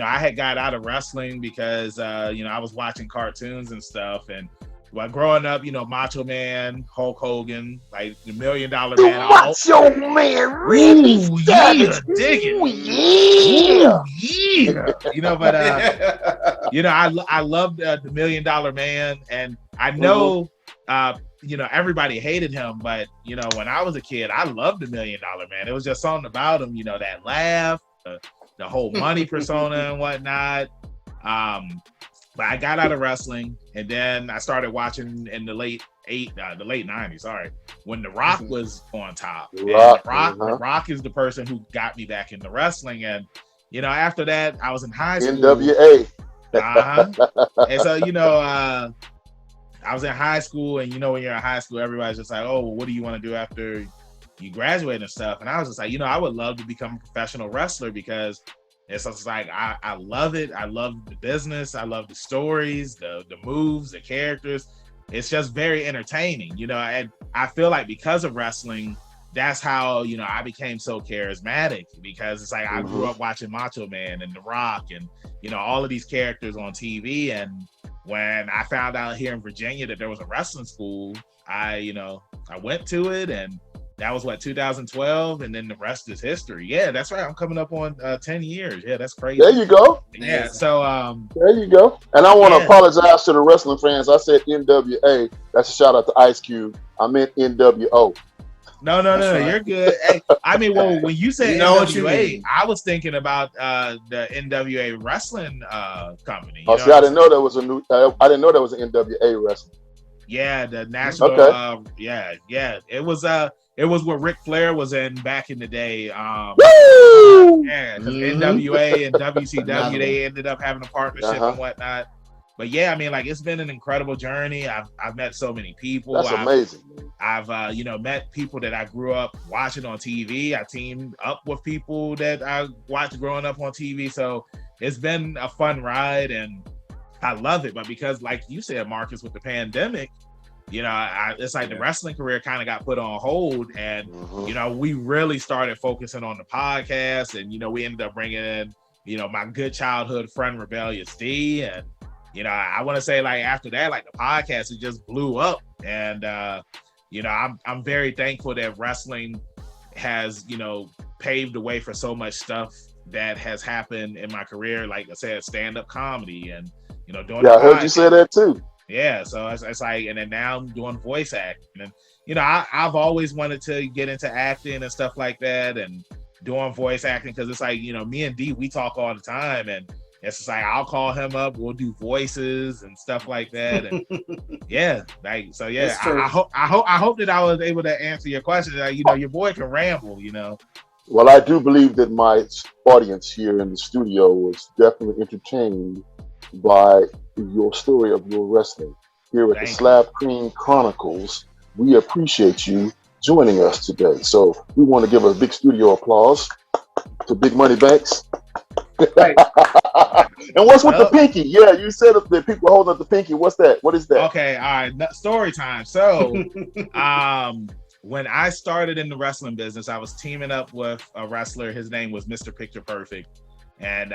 I had got out of wrestling because, I was watching cartoons and stuff. And while growing up, Macho Man, Hulk Hogan, like the $1 Million Man. Macho Man, really? Yeah, dig it. Yeah. But, I loved the $1 Million Man. And I know, everybody hated him, but when I was a kid, I loved the $1 Million Man. It was just something about him, that laugh, the whole money persona and whatnot. But I got out of wrestling, and then I started watching in the late 90s. Sorry, when The Rock was on top. The Rock is the person who got me back into wrestling, and after that, I was in high school. NWA. And so I was in high school, and when you're in high school, everybody's just like, oh, well, what do you want to do after you graduate and stuff? And I was just like, I would love to become a professional wrestler because it's just like, I love it. I love the business. I love the stories, the moves, the characters. It's just very entertaining, and I feel like because of wrestling, that's how, I became so charismatic, because it's like, I grew up watching Macho Man and The Rock and, all of these characters on TV. And when I found out here in Virginia that there was a wrestling school, I went to it, and that was 2012, and then the rest is history. Yeah, that's right. I'm coming up on 10 years. Yeah, that's crazy. There you go. Yeah, so there you go. And I want to apologize to the wrestling fans. I said NWA. That's a shout out to Ice Cube. I meant NWO. No, right. You're good. Hey, I mean, well, when you said NWA, I was thinking about the NWA wrestling company. I didn't know there was I didn't know there was an NWA wrestling. Yeah, the national. Okay. It was what Ric Flair was in back in the day. Woo! Yeah, because NWA and WCW, they ended up having a partnership and whatnot. But yeah, I mean, like, it's been an incredible journey. I've met so many people. That's amazing. I've met people that I grew up watching on TV. I teamed up with people that I watched growing up on TV. So it's been a fun ride, and I love it. But because, like you said, Marcus, with the pandemic, it's like the wrestling career kind of got put on hold, and we really started focusing on the podcast, and we ended up bringing in my good childhood friend Rebellious D, and I want to say, like, after that, like, the podcast, it just blew up, and I'm very thankful that wrestling has paved the way for so much stuff that has happened in my career, like I said, stand-up comedy, and doing I heard you say that too. Yeah, so it's like, and then now I'm doing voice acting, and I've always wanted to get into acting and stuff like that, and doing voice acting, because it's like, me and D, we talk all the time, and it's just like, I'll call him up, we'll do voices and stuff like that, and I hope that I was able to answer your question. Your boy can ramble, Well, I do believe that my audience here in the studio was definitely entertained by your story of your wrestling here at the Slab King Chronicles. We appreciate you joining us today. So we want to give a big studio applause to Big Money Banks. Right. And what's with the pinky? Yeah, you said if the people holding up the pinky. What's that? What is that? Okay, all right. Story time. So, when I started in the wrestling business, I was teaming up with a wrestler. His name was Mr. Picture Perfect, and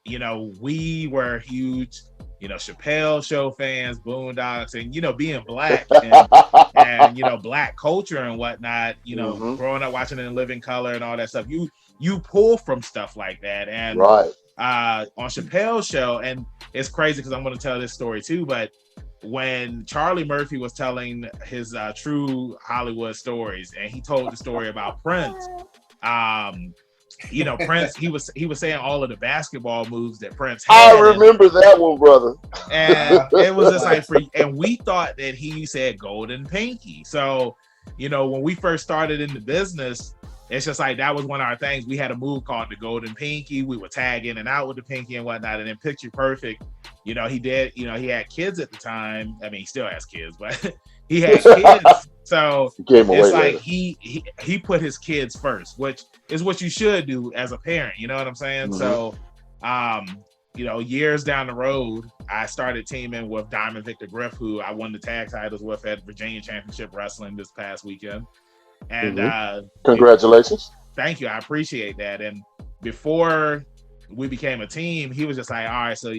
we were huge, Chappelle Show fans, Boondocks, and being black and black culture and whatnot. Mm-hmm. Growing up watching it in living color and all that stuff. You pull from stuff like that, and Right. On Chappelle's show, and it's crazy because I'm going to tell this story too, but when Charlie Murphy was telling his true Hollywood stories, and he told the story about Prince, Prince, he was saying all of the basketball moves that Prince had. I remember that one, brother. And it was just like, and we thought that he said golden pinky. So, when we first started in the business, it's just like that was one of our things. We had a move called the golden pinky. We would tag in and out with the pinky and whatnot. And then Picture Perfect, he did, he had kids at the time. I mean, he still has kids, but he had kids. So it's like he put his kids first, which is what you should do as a parent. You know what I'm saying? Mm-hmm. So, years down the road, I started teaming with Diamond Victor Griff, who I won the tag titles with at Virginia Championship Wrestling this past weekend. And congratulations. Thank you. I appreciate that. And before we became a team, he was just like, all right, so,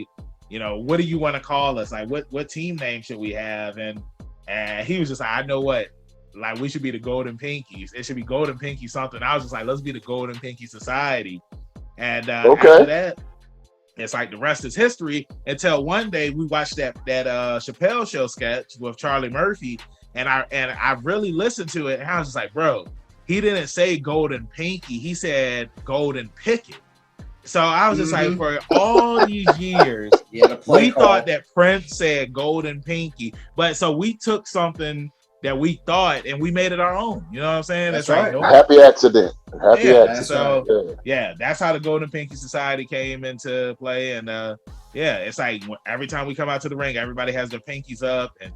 what do you want to call us? Like, what team name should we have? And he was just like, I know what, like, we should be the Golden Pinkies. It should be Golden Pinky something. I was just like, let's be the Golden Pinky Society. And after that, it's like the rest is history until one day we watched that Chappelle Show sketch with Charlie Murphy. And I really listened to it, and I was just like, bro, he didn't say golden pinky, he said golden picket. So I was just like, for all these years, we thought that Prince said golden pinky, but so we took something that we thought and we made it our own. You know what I'm saying? That's right. Like, happy accident. Accident. So that's how the Golden Pinky Society came into play, and it's like every time we come out to the ring, everybody has their pinkies up, and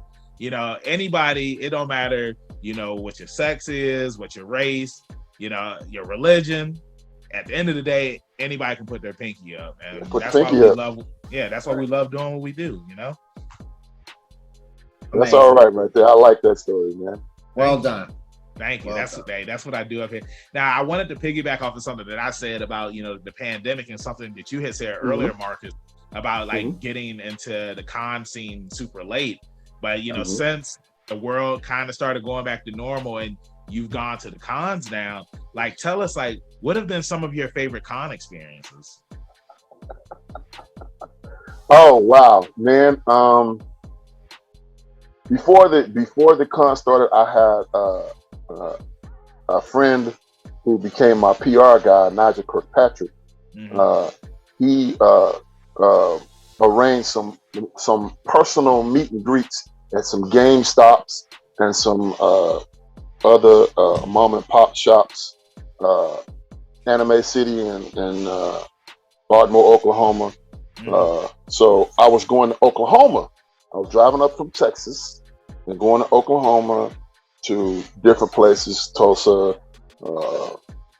anybody, it don't matter, what your sex is, what your race, your religion. At the end of the day, anybody can put their pinky up. And that's why we love, that's why we love doing what we do, That's all right there. I like that story, man. Well done. Thank you. That's what I do up here. Now, I wanted to piggyback off of something that I said about, the pandemic, and something that you had said earlier, Marcus, about like getting into the con scene super late. But, since the world kind of started going back to normal and you've gone to the cons now, like, tell us, like, what have been some of your favorite con experiences? Oh, wow, man. Before the con started, I had a friend who became my PR guy, Nigel Kirkpatrick. He arranged some personal meet and greets at some Game Stops and some other mom and pop shops, Anime City and Ardmore, Oklahoma. So I was going to Oklahoma. I was driving up from Texas and going to Oklahoma to different places, Tulsa,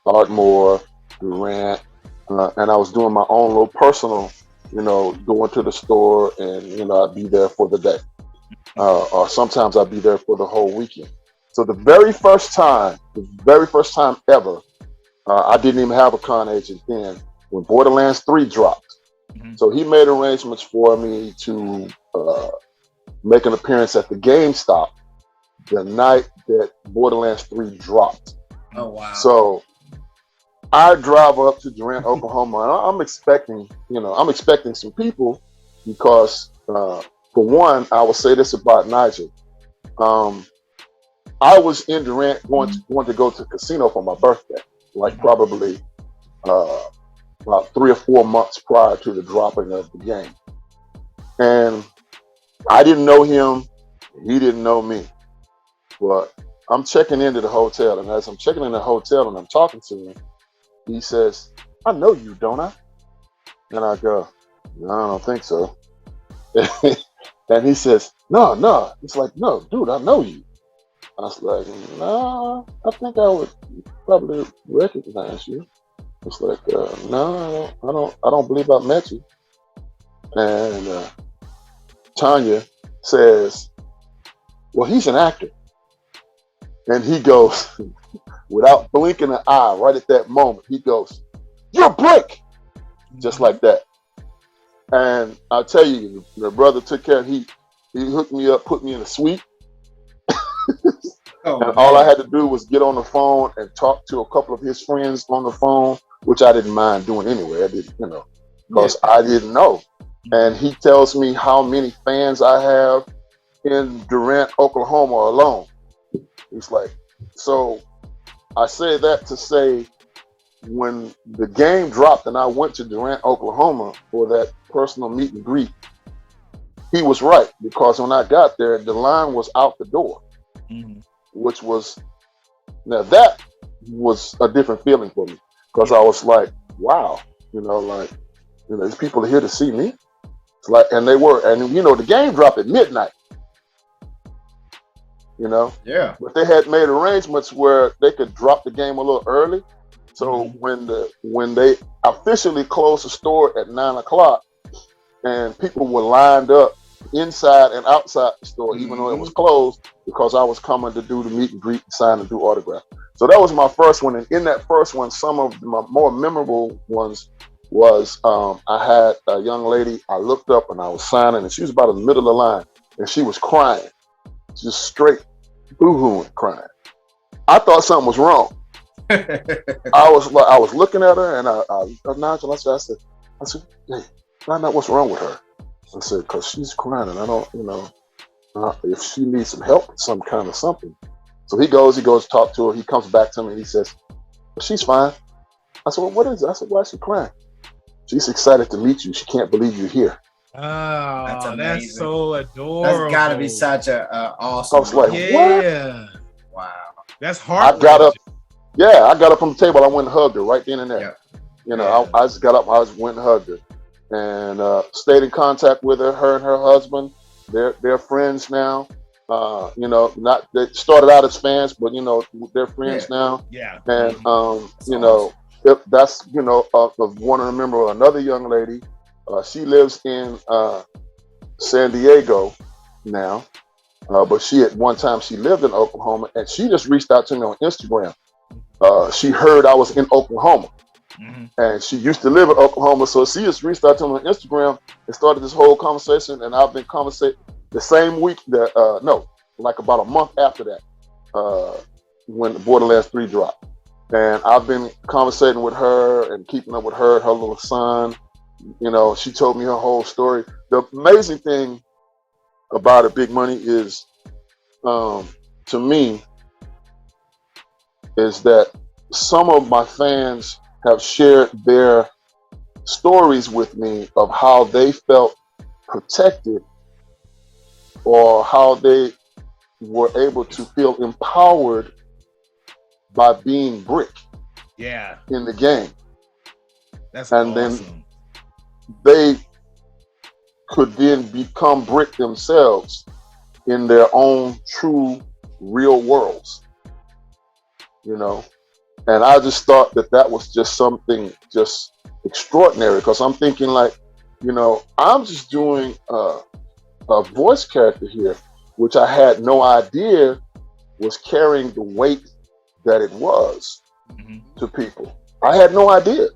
Ardmore, Durant, and I was doing my own little personal, going to the store, and I'd be there for the day, or sometimes I'd be there for the whole weekend. So the very first time ever, I didn't even have a con agent then, when Borderlands 3 dropped. So he made arrangements for me to make an appearance at the GameStop the night that Borderlands 3 dropped. Oh, wow. So I drive up to Durant, Oklahoma, and I'm expecting some people because, for one, I will say this about Nigel. I was in Durant going to go to the casino for my birthday, like probably about 3 or 4 months prior to the dropping of the game. And I didn't know him, he didn't know me. But I'm checking into the hotel, and as I'm checking in the hotel and I'm talking to him, he says, "I know you, don't I?" And I go, "No, I don't think so." And he says, No. It's like, "No, dude, I know you." I was like, "No, I think I would probably recognize you." It's like, "No, I don't believe I met you." And Tanya says, "Well, he's an actor." And he goes, without blinking an eye, right at that moment, he goes, "You're Blake!" Just like that. And I tell you, the brother took care. He hooked me up, put me in a suite, and all I had to do was get on the phone and talk to a couple of his friends on the phone, which I didn't mind doing anyway. I didn't, because I didn't know. And he tells me how many fans I have in Durant, Oklahoma alone. He's like, so I say that to say, when the game dropped and I went to Durant, Oklahoma for that personal meet and greet, he was right, because when I got there, the line was out the door, which was, now that was a different feeling for me, because I was like, wow, these people are here to see me. It's like, and they were, and the game dropped at midnight. Yeah. But they had made arrangements where they could drop the game a little early. So when they officially closed the store at 9:00, and people were lined up inside and outside the store, even though it was closed, because I was coming to do the meet and greet, sign, and do autograph. So that was my first one. And in that first one, some of my more memorable ones was I had a young lady. I looked up and I was signing, and she was about in the middle of the line, and she was crying, just straight boo-hooing, crying. I thought something was wrong. I was looking at her, and I said, hey, find out what's wrong with her. I said, because she's crying, and I don't, if she needs some help, some kind of something. So he goes to talk to her. He comes back to me, and he says, well, she's fine. I said, well, what is it? I said, why is she crying? She's excited to meet you. She can't believe you're here. Oh, that's so adorable. That's got to be such a awesome. I was like, what? Wow. That's hard. I got up from the table. I went and hugged her right then and there. I just got up. I just went and hugged her, and stayed in contact with her. Her and her husband, they're friends now. Not they started out as fans, but they're friends now. Yeah. And that's one of the members, another young lady. She lives in San Diego now, but she at one time she lived in Oklahoma, and she just reached out to me on Instagram. She heard I was in Oklahoma, and she used to live in Oklahoma, so she just reached out to me on Instagram and started this whole conversation. And I've been conversating the same week like about a month after that, when Borderlands 3 dropped, and I've been conversating with her and keeping up with her little son. She told me her whole story. The amazing thing about it, Big Money, is to me, is that some of my fans have shared their stories with me of how they felt protected, or how they were able to feel empowered by being Brick in the game. That's and awesome. Then they could then become Brick themselves in their own true real worlds, and I just thought that was just something just extraordinary, because I'm thinking like, I'm just doing a voice character here, which I had no idea was carrying the weight that it was to people. I had no idea.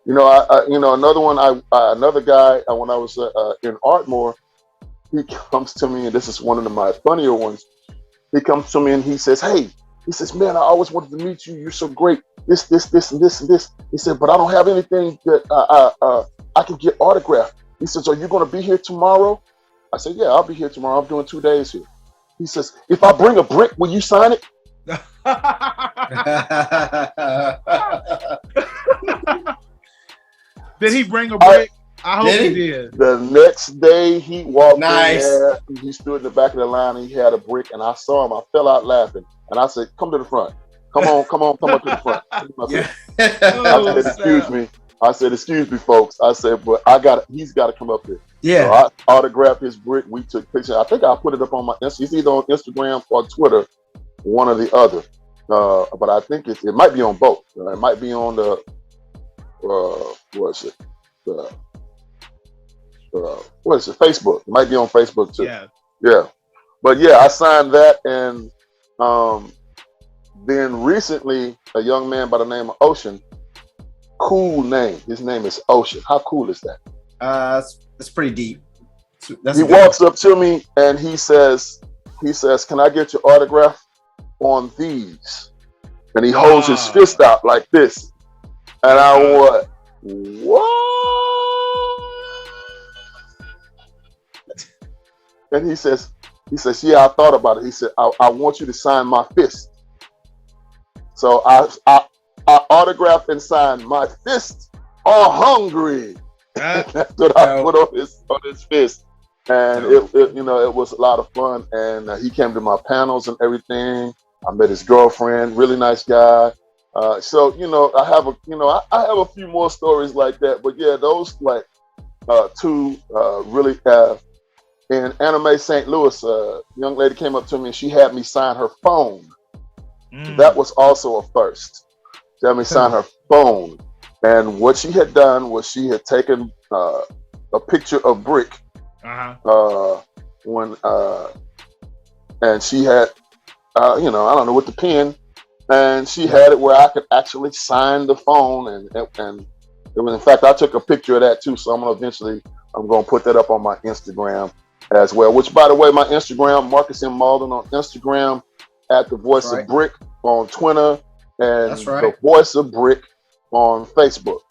Another one, another guy, when I was in Ardmore, he comes to me, and this is one of my funnier ones. He comes to me and he says, hey, he says, man, I always wanted to meet you. You're so great. This, and this, and this. He said, but I don't have anything that I can get autographed. He says, are you going to be here tomorrow? I said, yeah, I'll be here tomorrow. I'm doing 2 days here. He says, if I bring a brick, will you sign it? Did he bring a brick? I hope he did. The next day he walked in there, he stood in the back of the line, and he had a brick, and I saw him. I fell out laughing, and I said, come to the front. Come up to the front. I said, excuse me. I said, excuse me, folks. I said, but he's got to come up here. Yeah. So I autographed his brick. We took pictures. I think I put it up on my Instagram. It's either on Instagram or Twitter, one or the other. But I think it might be on both. It might be on the what is it? What is it? Facebook. It might be on Facebook too. Yeah. But yeah, I signed that, and then recently a young man by the name of Ocean, cool name. His name is Ocean. How cool is that? It's pretty deep. He walks up to me and he says, "Can I get your autograph on these?" And he holds his fist out like this. And I went, "What?" And he says, "Yeah, I thought about it." He said, I want you to sign my fist." So I autographed and signed "My fist are hungry." That's what I put on his fist. And it was a lot of fun. And he came to my panels and everything. I met his girlfriend, really nice guy. So I have a few more stories like that. But yeah, those like two really have. In Anime St. Louis, a young lady came up to me and she had me sign her phone. That was also a first. She had me sign her phone. And what she had done was she had taken a picture of Brick and she had, I don't know, with the pen, and she had it where I could actually sign the phone. And in fact, I took a picture of that too. So I'm going to put that up on my Instagram as well, which, by the way, my Instagram, Marcus M. Mauldin on Instagram, at the Voice of Brick on Twitter, and the Voice of Brick on Facebook.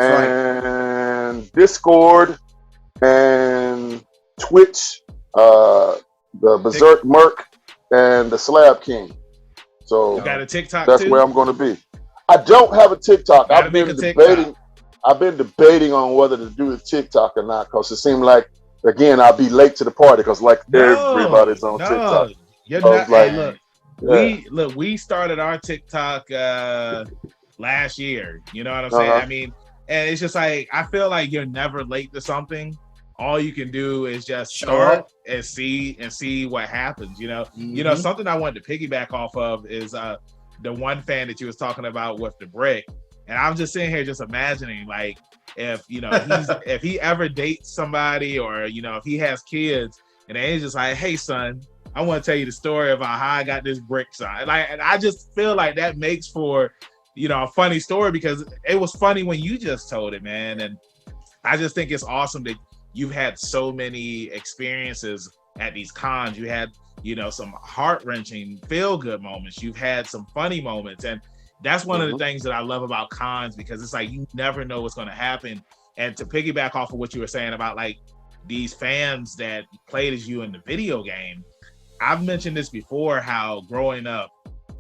And Discord and Twitch, the Berserk Merc and the Slab King. So you got a TikTok that's too? Where I'm going to be. I don't have a TikTok. I've been debating on whether to do the TikTok or not, because it seemed like, again, I'll be late to the party because everybody's on TikTok. You're not, like, we started our TikTok last year. You know what I'm saying? I mean, and it's just like, I feel like you're never late to something. All you can do is just start and see what happens. Something I wanted to piggyback off of is the one fan that you was talking about with the Brick. And I'm just sitting here just imagining, like, if if he ever dates somebody, or if he has kids, and they just like, "Hey son, I want to tell you the story about how I got this Brick sign." Like, and I just feel like that makes for a funny story, because it was funny when you just told it, man. And I just think it's awesome that you've had so many experiences at these cons. You had some heart-wrenching, feel-good moments. You've had some funny moments, and that's one of the things that I love about cons, because it's like you never know what's going to happen. And to piggyback off of what you were saying about like these fans that played as you in the video game, I've mentioned this before, how growing up,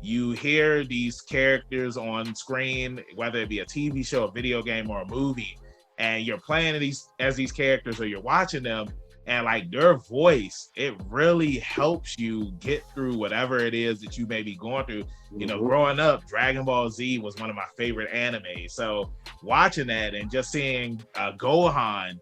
you hear these characters on screen, whether it be a TV show, a video game, or a movie, and you're playing as these characters, or you're watching them, and like their voice, it really helps you get through whatever it is that you may be going through. Growing up, Dragon Ball Z was one of my favorite animes. So watching that and just seeing Gohan,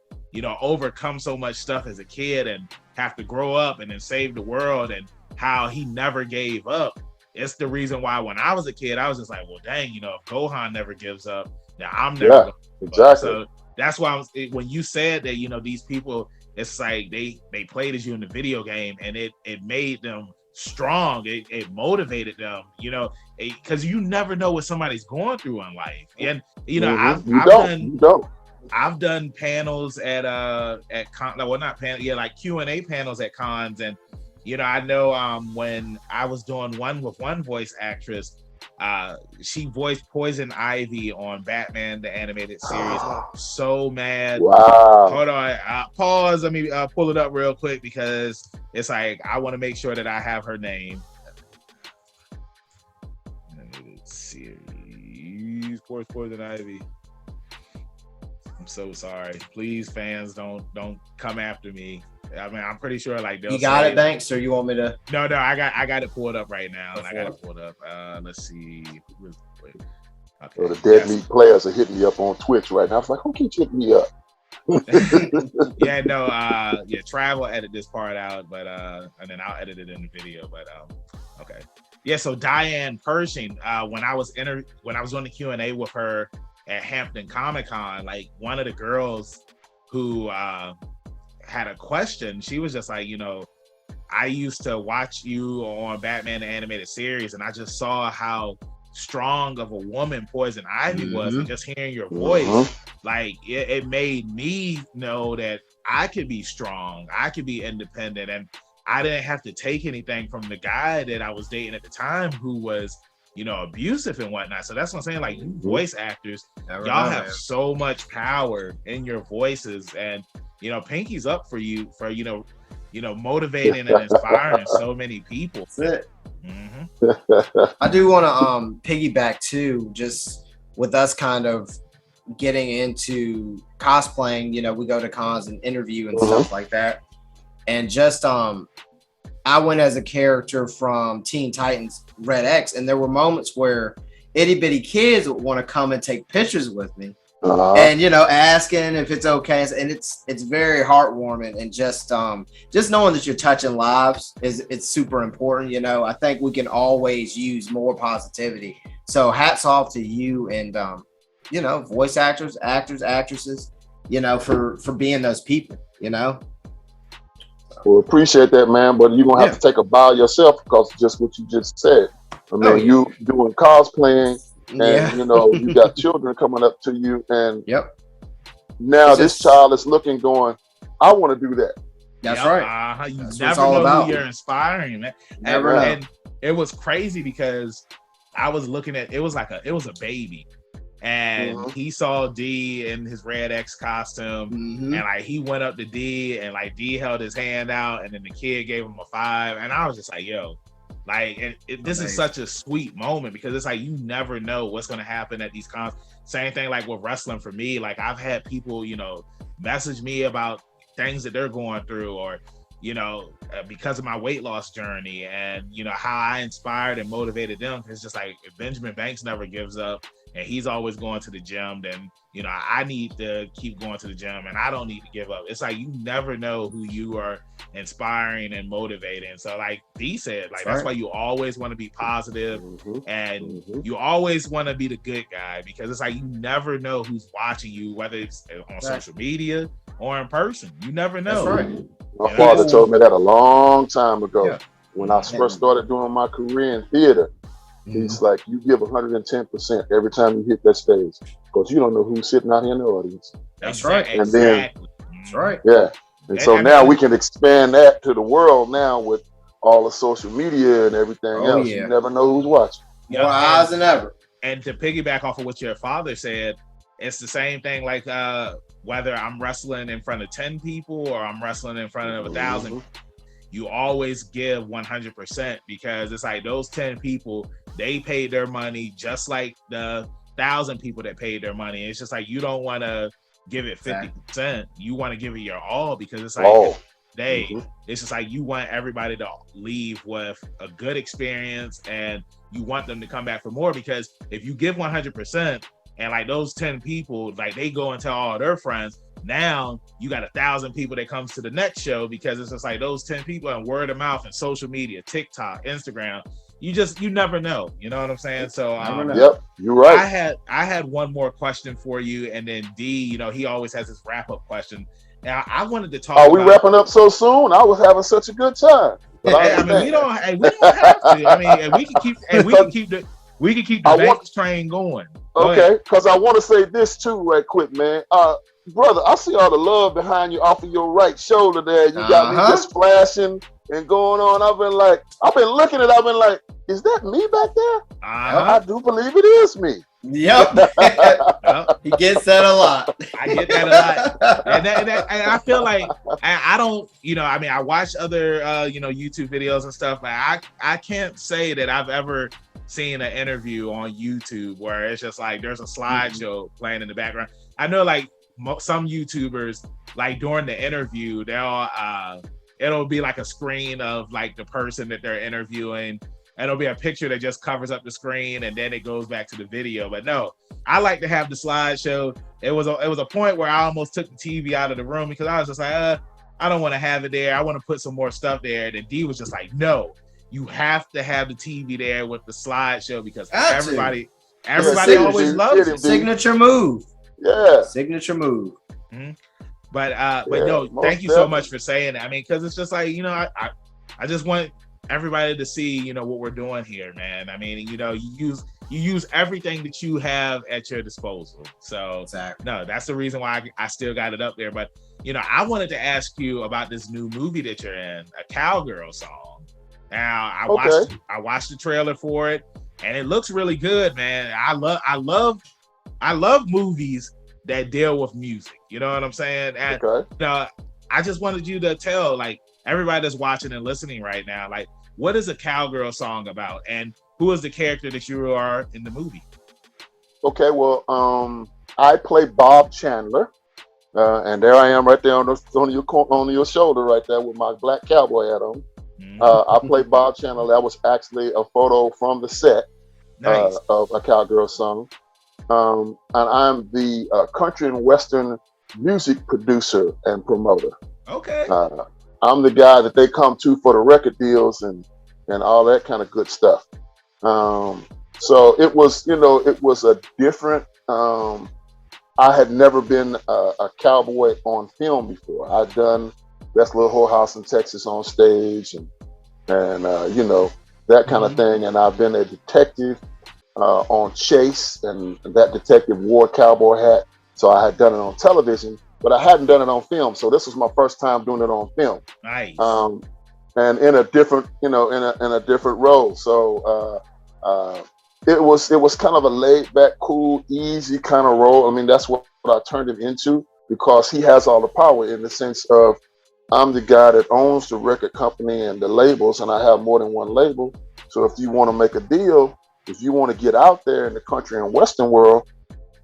overcome so much stuff as a kid and have to grow up and then save the world, and how he never gave up. It's the reason why when I was a kid, I was just like, well, dang, if Gohan never gives up, then I'm never going to give up. So that's why when you said that, these people, it's like they played as you in the video game, and it made them strong. It motivated them, because you never know what somebody's going through in life. And I've done panels at con, well, not panel, like Q&A panels at cons, and I know when I was doing one with one voice actress, she voiced Poison Ivy on Batman the Animated Series. So mad. Wow. Hold on. Pause. Let me pull it up real quick, because it's like I want to make sure that I have her name. Animated Series. Poison Ivy. I'm so sorry. Please, fans, don't come after me. I mean, I'm pretty sure like you got it, Banks, or you want me to? No, I got it pulled up right now, and I got it pulled up. Let's see. Okay. So the dead meat players are hitting me up on Twitch right now. I was like, who keeps hitting me up? Trav will edit this part out, but and then I'll edit it in the video. But okay. Yeah, so Diane Pershing, when I was on the Q&A with her at Hampton Comic Con, like one of the girls who had a question, she was just like, I used to watch you on Batman the Animated Series, and I just saw how strong of a woman Poison Ivy was, and just hearing your voice, like it made me know that I could be strong, I could be independent, and I didn't have to take anything from the guy that I was dating at the time who was, abusive and whatnot. So that's what I'm saying. Like, you voice actors, y'all have so much power in your voices, and Pinky's up for you for motivating and inspiring so many people. That's it. I do want to piggyback too, just with us kind of getting into cosplaying. We go to cons and interview and stuff like that, and just I went as a character from Teen Titans Red X, and there were moments where itty bitty kids would want to come and take pictures with me, and asking if it's okay, and it's very heartwarming, and just knowing that you're touching lives it's super important. I think we can always use more positivity. So hats off to you and voice actors, actresses, for being those people. Well, appreciate that, man. But you're gonna have to take a bow yourself because just what you just said. I mean, you doing cosplaying, and you got children coming up to you, and now this child is looking, going, I want to do that. That's right. You That's never know who you're inspiring, man. And it was crazy because I was looking at it was a baby. And he saw D in his Red X costume, and like he went up to D, and like D held his hand out, and then the kid gave him a 5, and I was just like, yo, like this is such a sweet moment, because it's like you never know what's gonna happen at these cons. Same thing like with wrestling for me. Like I've had people, message me about things that they're going through, or because of my weight loss journey, and how I inspired and motivated them. It's just like Benjamin Banks never gives up, and he's always going to the gym. Then I need to keep going to the gym, and I don't need to give up. It's like you never know who you are inspiring and motivating. So like Dee said, like that's why you always want to be positive, and you always want to be the good guy, because it's like you never know who's watching you, whether it's on social media or in person. You never know. That's right. My father told me that a long time ago when I first started doing my career in theater. He's like, you give 110% every time you hit that stage, because you don't know who's sitting out here in the audience. That's right. And then, that's right. Yeah. And so now we can expand that to the world now with all the social media and everything else. You never know who's watching. More eyes than ever. And to piggyback off of what your father said, it's the same thing like whether I'm wrestling in front of 10 people or I'm wrestling in front of 1,000, you always give 100%, because it's like those 10 people, they paid their money just like the 1,000 people that paid their money. It's just like you don't want to give it 50%. You want to give it your all, because it's like it's just like you want everybody to leave with a good experience, and you want them to come back for more, because if you give 100% and like those 10 people, like they go and tell all their friends, now you got 1,000 people that comes to the next show, because it's just like those 10 people and word of mouth and social media, TikTok, Instagram. You never know. You know what I'm saying? So you're right. I had one more question for you, and then D, he always has this wrap up question. Now I wanted to talk. Are we wrapping up so soon? I was having such a good time. I mean, we don't have to. I mean, and we can keep the Banks train going. Okay, because I want to say this too, right quick, man. Brother, I see all the love behind you off of your right shoulder there. You got me just flashing and going on. I've been looking at it. I've been like, is that me back there? I do believe it is me. Yep. He gets that a lot. I get that a lot. And I feel like I don't, I mean, I watch other, YouTube videos and stuff, but I can't say that I've ever seen an interview on YouTube where it's just like there's a slideshow playing in the background. I know like some YouTubers, like during the interview, it'll be like a screen of like the person that they're interviewing, and it'll be a picture that just covers up the screen, and then it goes back to the video. But no, I like to have the slideshow. It was a point where I almost took the TV out of the room, because I was just like, I don't want to have it there. I want to put some more stuff there. And D was just like, no, you have to have the TV there with the slideshow, because everybody always loves it. Signature move. Yeah. Signature move. Mm-hmm. But no, thank you so much for saying that. I mean, because it's just like, I just want everybody to see, what we're doing here, man. I mean, you you use everything that you have at your disposal. So Exactly. no, that's the reason why I still got it up there. But I wanted to ask you about this new movie that you're in, a Cowgirl song. Now I watched the trailer for it, and it looks really good, man. I love movies that deal with music. You know what I'm saying? And I just wanted you to tell like everybody that's watching and listening right now, like, what is a Cowgirl song about, and who is the character that you are in the movie? Okay, well, I play Bob Chandler, and there I am right there on your shoulder right there with my black cowboy hat on. I play Bob Chandler. That was actually a photo from the set of a Cowgirl song. And I'm the country and western music producer and promoter. Okay. I'm the guy that they come to for the record deals and all that kind of good stuff. So it was, it was a different. I had never been a cowboy on film before. I'd done Best Little Whorehouse in Texas on stage and that kind of thing. And I've been a detective on Chase, and that detective wore a cowboy hat. So I had done it on television, but I hadn't done it on film. So this was my first time doing it on film. Nice. And in a different, in a different role. So it was kind of a laid back, cool, easy kind of role. I mean, that's what I turned him into, because he has all the power in the sense of I'm the guy that owns the record company and the labels, and I have more than one label. So if you want to make a deal, if you want to get out there in the country and western world,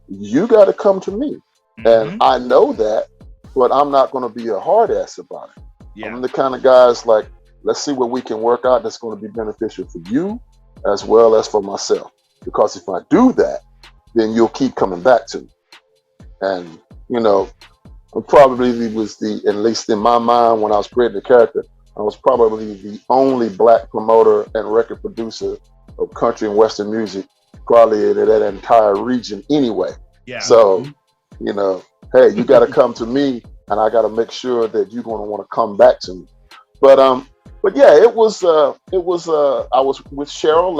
you got to come to me. And I know that, but I'm not going to be a hard ass about it. Yeah. I'm the kind of guys like, let's see what we can work out that's going to be beneficial for you as well as for myself. Because if I do that, then you'll keep coming back to me. And, I probably was at least in my mind when I was creating the character, I was probably the only black promoter and record producer of country and western music, probably in that entire region anyway. Yeah. So, hey, you got to come to me, and I got to make sure that you're going to want to come back to me. But yeah, it was. I was with Cheryl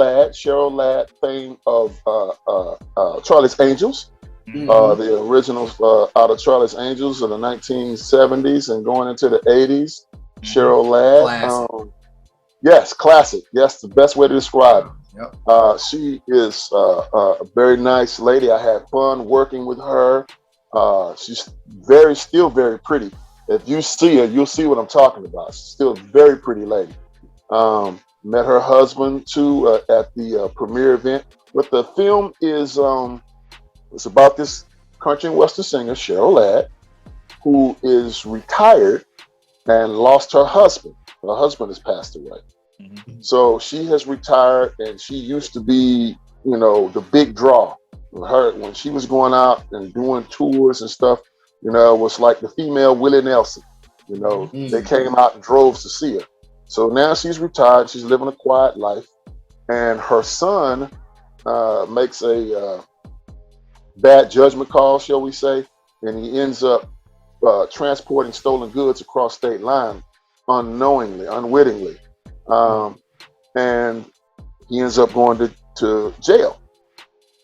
Ladd, fame of Charlie's Angels, the originals out of Charlie's Angels in the 1970s and going into the 80s. Cheryl Ladd, yes, classic. Yes, the best way to describe it. Yep. She is a very nice lady. I had fun working with her. She's still very pretty. If you see her, you'll see what I'm talking about. She's still a very pretty lady. Met her husband too at the premiere event. But the film is it's about this country and western singer, Cheryl Ladd, who is retired and lost her husband. Her husband has passed away. So she has retired, and she used to be, the big draw. When she was going out and doing tours and stuff, it was like the female Willie Nelson. They came out and drove to see her. So now she's retired. She's living a quiet life, and her son makes a bad judgment call, shall we say, and he ends up transporting stolen goods across state line unknowingly, unwittingly. And he ends up going to jail.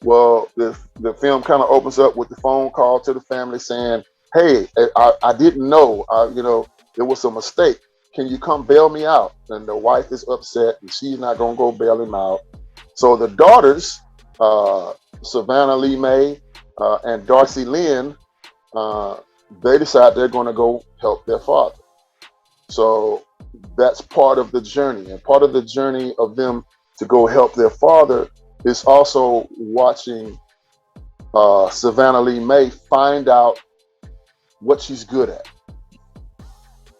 Well, the film kind of opens up with the phone call to the family saying, hey, I didn't know, it was a mistake. Can you come bail me out? And the wife is upset and she's not going to go bail him out. So the daughters, Savannah Lee Mae and Darcy Lynn, they decide they're going to go help their father. So that's part of the journey, and part of the journey of them to go help their father is also watching Savannah Lee Mae find out what she's good at,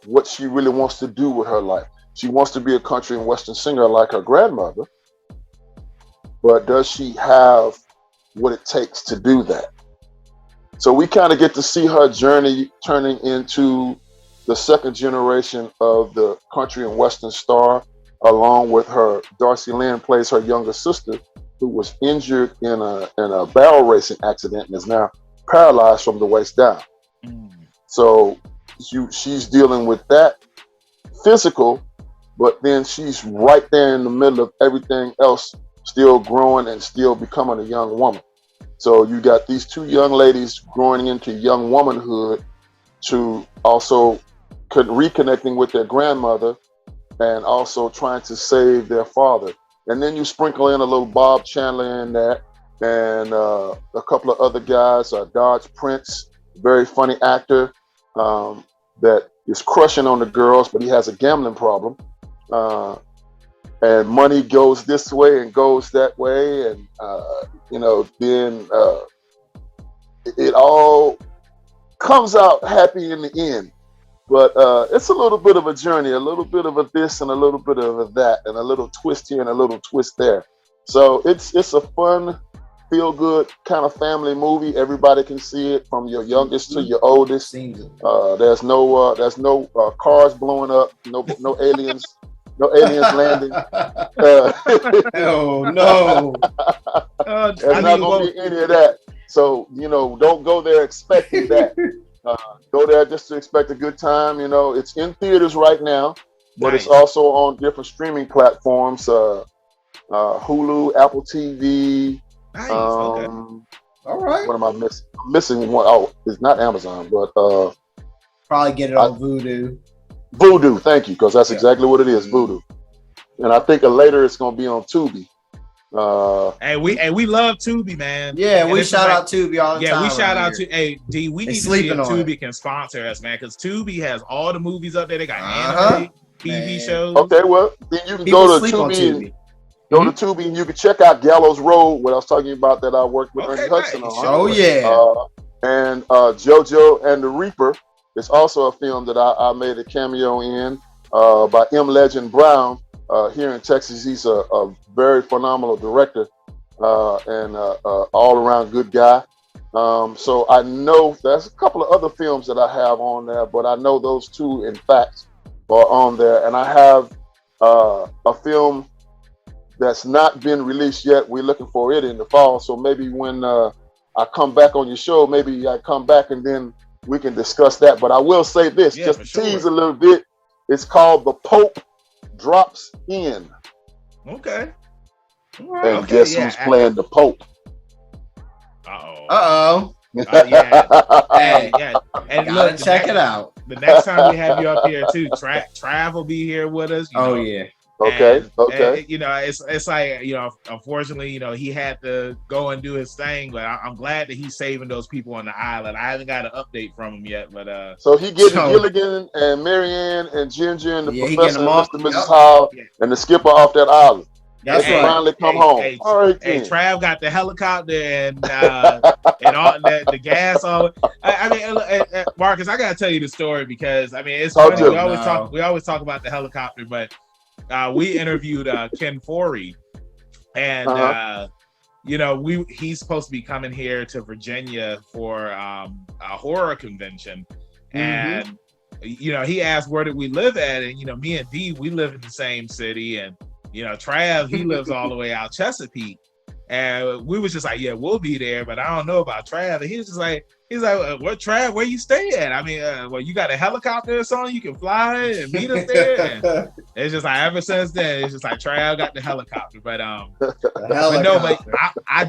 what she really wants to do with her life. She wants to be a country and western singer like her grandmother, but does she have what it takes to do that? So we kind of get to see her journey turning into the second generation of the country and western star, along with her. Darcy Lynn plays her younger sister, who was injured in a barrel racing accident and is now paralyzed from the waist down. So she's dealing with that physical, but then she's right there in the middle of everything else still growing and still becoming a young woman. So you got these two young ladies growing into young womanhood to also reconnecting with their grandmother and also trying to save their father. And then you sprinkle in a little Bob Chandler in that and a couple of other guys, Dodge Prince, very funny actor that is crushing on the girls, but he has a gambling problem. And money goes this way and goes that way. And, then it all comes out happy in the end. But it's a little bit of a journey, a little bit of a this and a little bit of a that, and a little twist here and a little twist there. So it's a fun, feel-good kind of family movie. Everybody can see it, from your youngest to your oldest. There's no cars blowing up, no aliens. No aliens landing. Oh no! There's not gonna be any of that. So don't go there expecting that. Go there just to expect a good time. It's in theaters right now, but It's also on different streaming platforms: Hulu, Apple TV. Nice. Okay. All right. What am I missing? I'm missing one. Oh, it's not Amazon, but probably get it on Vudu. Vudu, thank you, because that's exactly what it is, Vudu. And I think later it's gonna be on Tubi. Hey, we love Tubi, man. Yeah, we shout out Tubi all the time. Yeah, we shout out to. Hey, D, we need to see if Tubi can sponsor us, man, because Tubi has all the movies up there. They got anime, TV shows. Okay, well then you can go to Tubi. Go to Tubi and you can check out Gallows Road, what I was talking about that I worked with Ernie Hudson on. Oh yeah. And JoJo and the Reaper. It's also a film that I made a cameo in by M. Legend Brown here in Texas. He's a very phenomenal director and all-around good guy. So I know there's a couple of other films that I have on there, but I know those two, in fact, are on there. And I have a film that's not been released yet. We're looking for it in the fall. So maybe when I come back on your show, maybe I come back and then we can discuss that. But I will say this, just to tease a little bit. It's called The Pope Drops In. Okay. And guess who's playing the Pope? Uh-oh. Yeah. And look, check it out. The next time we have you up here too, Trav will be here with us. Yeah. Okay. And, it's like, unfortunately, he had to go and do his thing, but I'm glad that he's saving those people on the island. I haven't got an update from him yet, but so he getting Gilligan and Marianne and Ginger and the professor and Mr. and Mrs. Howell and the skipper off that island. That's right. Finally come home. All right, Trav got the helicopter and all the gas. Marcus, I gotta tell you the story because it's funny. We always talk about the helicopter, but we interviewed Ken Forey, and he's supposed to be coming here to Virginia for a horror convention, and he asked where did we live at, and me and D, we live in the same city, and Trav, he lives all the way out Chesapeake, and we was just like, yeah, we'll be there, but I don't know about Trav. And he was just like, what, Trav, where you stay at? Well, you got a helicopter or something you can fly and meet us there. And it's just like, ever since then, it's just like Trav got the helicopter. But I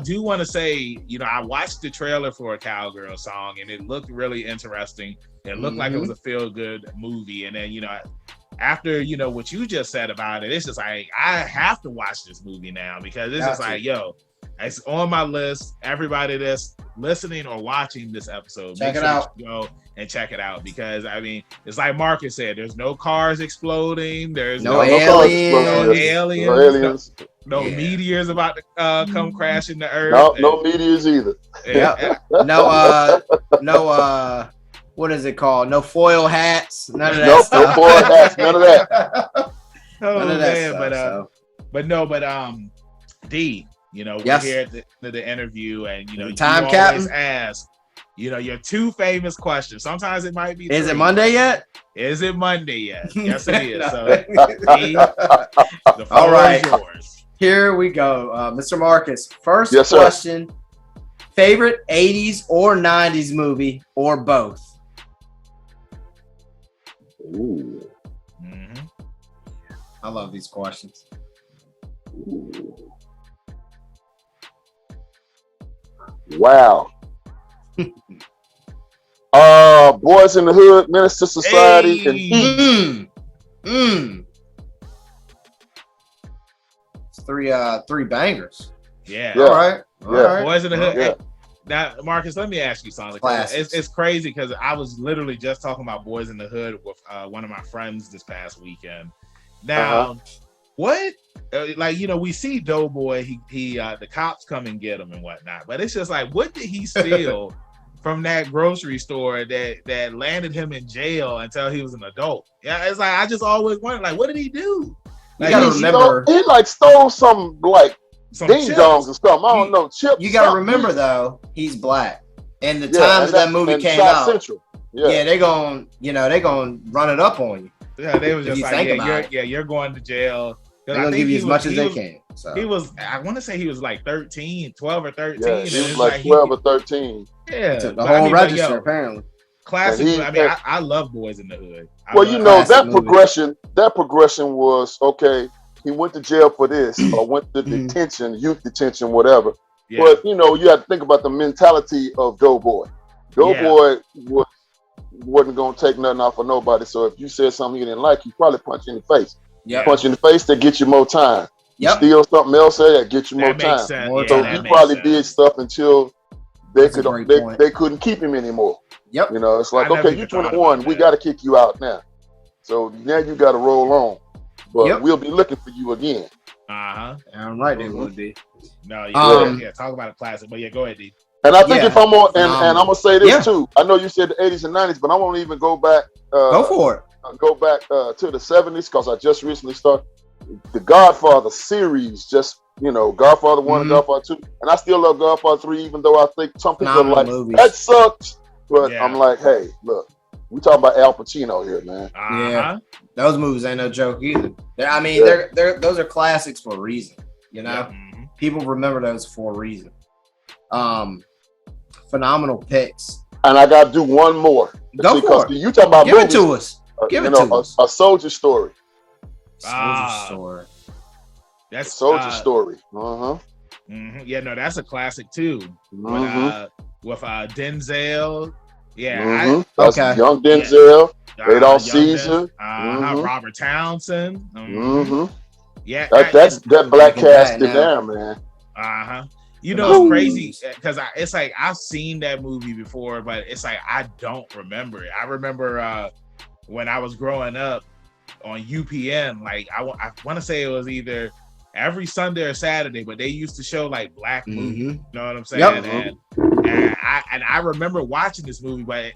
do want to say, I watched the trailer for a Cowgirl song, and it looked really interesting. It looked like it was a feel-good movie, and then after what you just said about it, it's just like I have to watch this movie now because it's just like, it's on my list. Everybody that's listening or watching this episode, check it out. Go and check it out because it's like Marcus said, there's no cars exploding, there's no aliens, no meteors about to come crashing to Earth. No meteors either. No what is it called? No foil hats. None of that. No foil hats. None of that. None of that stuff, D, we're here at the interview, and you time always ask, your two famous questions. Sometimes it might be. Is it Monday yet? Is it Monday yet? Yes, it is. So, D, the all right, is yours. Here we go, Mr. Marcus. First question: favorite '80s or '90s movie, or both? Ooh. I love these questions. Ooh. Wow. Boys in the Hood, Minister Society, and Heat. It's three bangers. Yeah. All right. Boys in the Hood. Yeah. Now, Marcus, let me ask you something. It's crazy because I was literally just talking about Boys in the Hood with one of my friends this past weekend. Now, what? We see Doughboy. He the cops come and get him and whatnot. But it's just like, what did he steal from that grocery store that landed him in jail until he was an adult? Yeah, it's like I just always wondered, like, what did he do? You gotta remember, he stole some ding dongs or something. I don't know, chips. You gotta remember though, he's black. And the time that movie came out, Central. they gonna run it up on you. Yeah, they was just like, you're going to jail. They're gonna give you as much as they can. So he was, I want to say he was like 12 or 13. Yeah, he was like 12 or 13. Yeah, the whole register apparently. Classic. I love Boys in the Hood. That progression was okay. He went to jail for this, or went to detention, youth detention, whatever. Yeah. But you have to think about the mentality of Doughboy. Doughboy wasn't gonna take nothing off of nobody. So if you said something you didn't like, he probably punch you in the face. Yeah. Punch you in the face, that get you more time. Yep. Steal something else, that get you more time. So he probably did stuff until they couldn't keep him anymore. Yep. It's like, okay, you're 21, we got to kick you out now. So now you got to roll on, but we'll be looking for you again. I'm right, they would be. No, talk about a classic, but go ahead, D. And I think if I'm on, and I'm gonna say this too. I know you said the 80s and 90s, but I won't even go back. Go for it. Go back to the 70s because I just recently started the Godfather series. Godfather 1 and Godfather 2, and I still love Godfather 3, even though I think some people are like that sucks. But I'm like, hey, look, we talking about Al Pacino here, man. Yeah, those movies ain't no joke either. They're those are classics for a reason. People remember those for a reason. Phenomenal picks. And I gotta do one more. Go for it. You talking about Give movies, it to us. Give it to us. A Soldier Story. Soldier Story. That's Soldier Story. Yeah, no, that's a classic too. With Denzel. Yeah. Young Denzel. Adolf Caesar. Robert Townsend. Yeah. That's that black cast in there, man. It's crazy because it's like I've seen that movie before, but it's like I don't remember it. I remember when I was growing up on UPN, like I want to say it was either every Sunday or Saturday, but they used to show like black movies. You know what I'm saying? And I remember watching this movie, but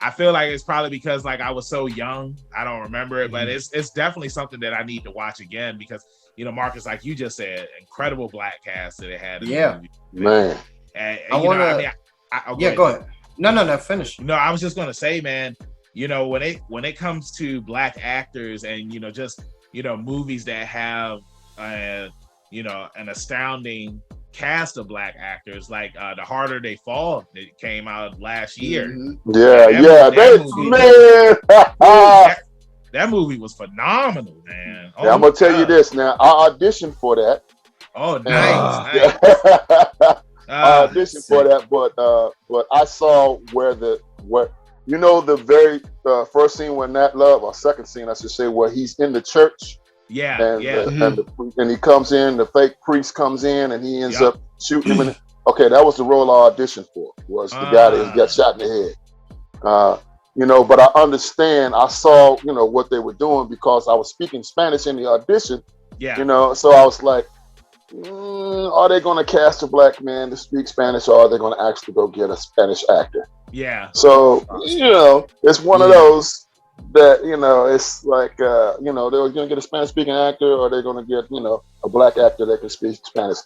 I feel like it's probably because like I was so young, I don't remember it. But it's definitely something that I need to watch again because Marcus, like you just said, incredible black cast that it had. In the movie. Man. And, go ahead. No, finish. No, I was just gonna say, man. When it comes to black actors and just movies that have an astounding cast of black actors, like The Harder They Fall that came out last year. That movie was phenomenal, man. I'm gonna tell you this now. I auditioned for that. Oh, nice. I auditioned for that, but I saw where the very first scene when Nat Love, or second scene, I should say, where he's in the church. And he comes in, the fake priest comes in, and he ends up shooting him. Okay, that was the role I auditioned for. Was the guy that got shot in the head. But I understand. I saw, what they were doing because I was speaking Spanish in the audition. So I was like, are they going to cast a black man to speak Spanish, or are they going to actually go get a Spanish actor? Yeah. So it's one of those that it's like they're going to get a Spanish speaking actor, or they're going to get a black actor that can speak Spanish.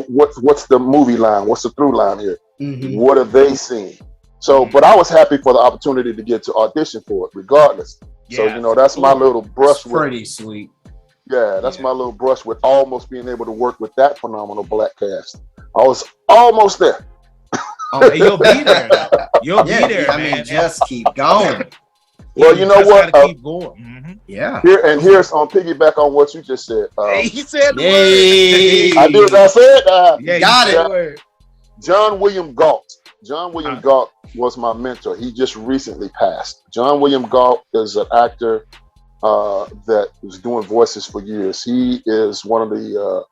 What's the movie line? What's the through line here? What are they seeing? So, but I was happy for the opportunity to get to audition for it, regardless. Yeah. So that's my little brush. Pretty sweet. Yeah, that's my little brush with almost being able to work with that phenomenal black cast. I was almost there. Oh, you'll be there. You'll be there, man. Just keep going. Well, you know what? Keep going. Yeah. Here's on piggyback on what you just said. He said the word. I did. I said. Got it. John William Galt. John William Galt was my mentor. He just recently passed. John William Galt is an actor that was doing voices for years. He is one of the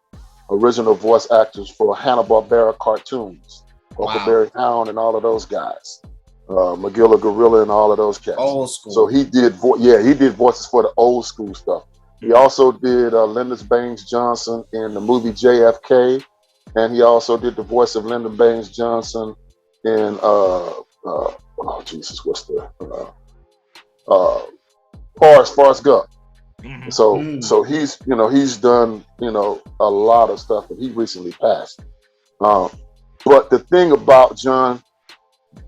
original voice actors for Hanna-Barbera cartoons, Huckleberry Hound and all of those guys, Magilla Gorilla and all of those cats. Old school. So he did voices for the old school stuff. He also did Lyndon Baines Johnson in the movie JFK, and he also did the voice of Lyndon Baines Johnson in what's the Forrest Gump. Mm-hmm. So he's done a lot of stuff, and he recently passed. But the thing about John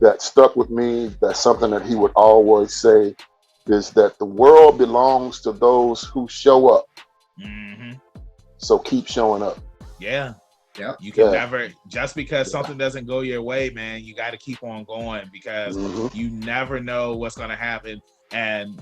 that stuck with me, that's something that he would always say, is that the world belongs to those who show up. Mm-hmm. So keep showing up. Yeah. Yeah. You can never, just because something doesn't go your way, man, you got to keep on going, because you never know what's going to happen. And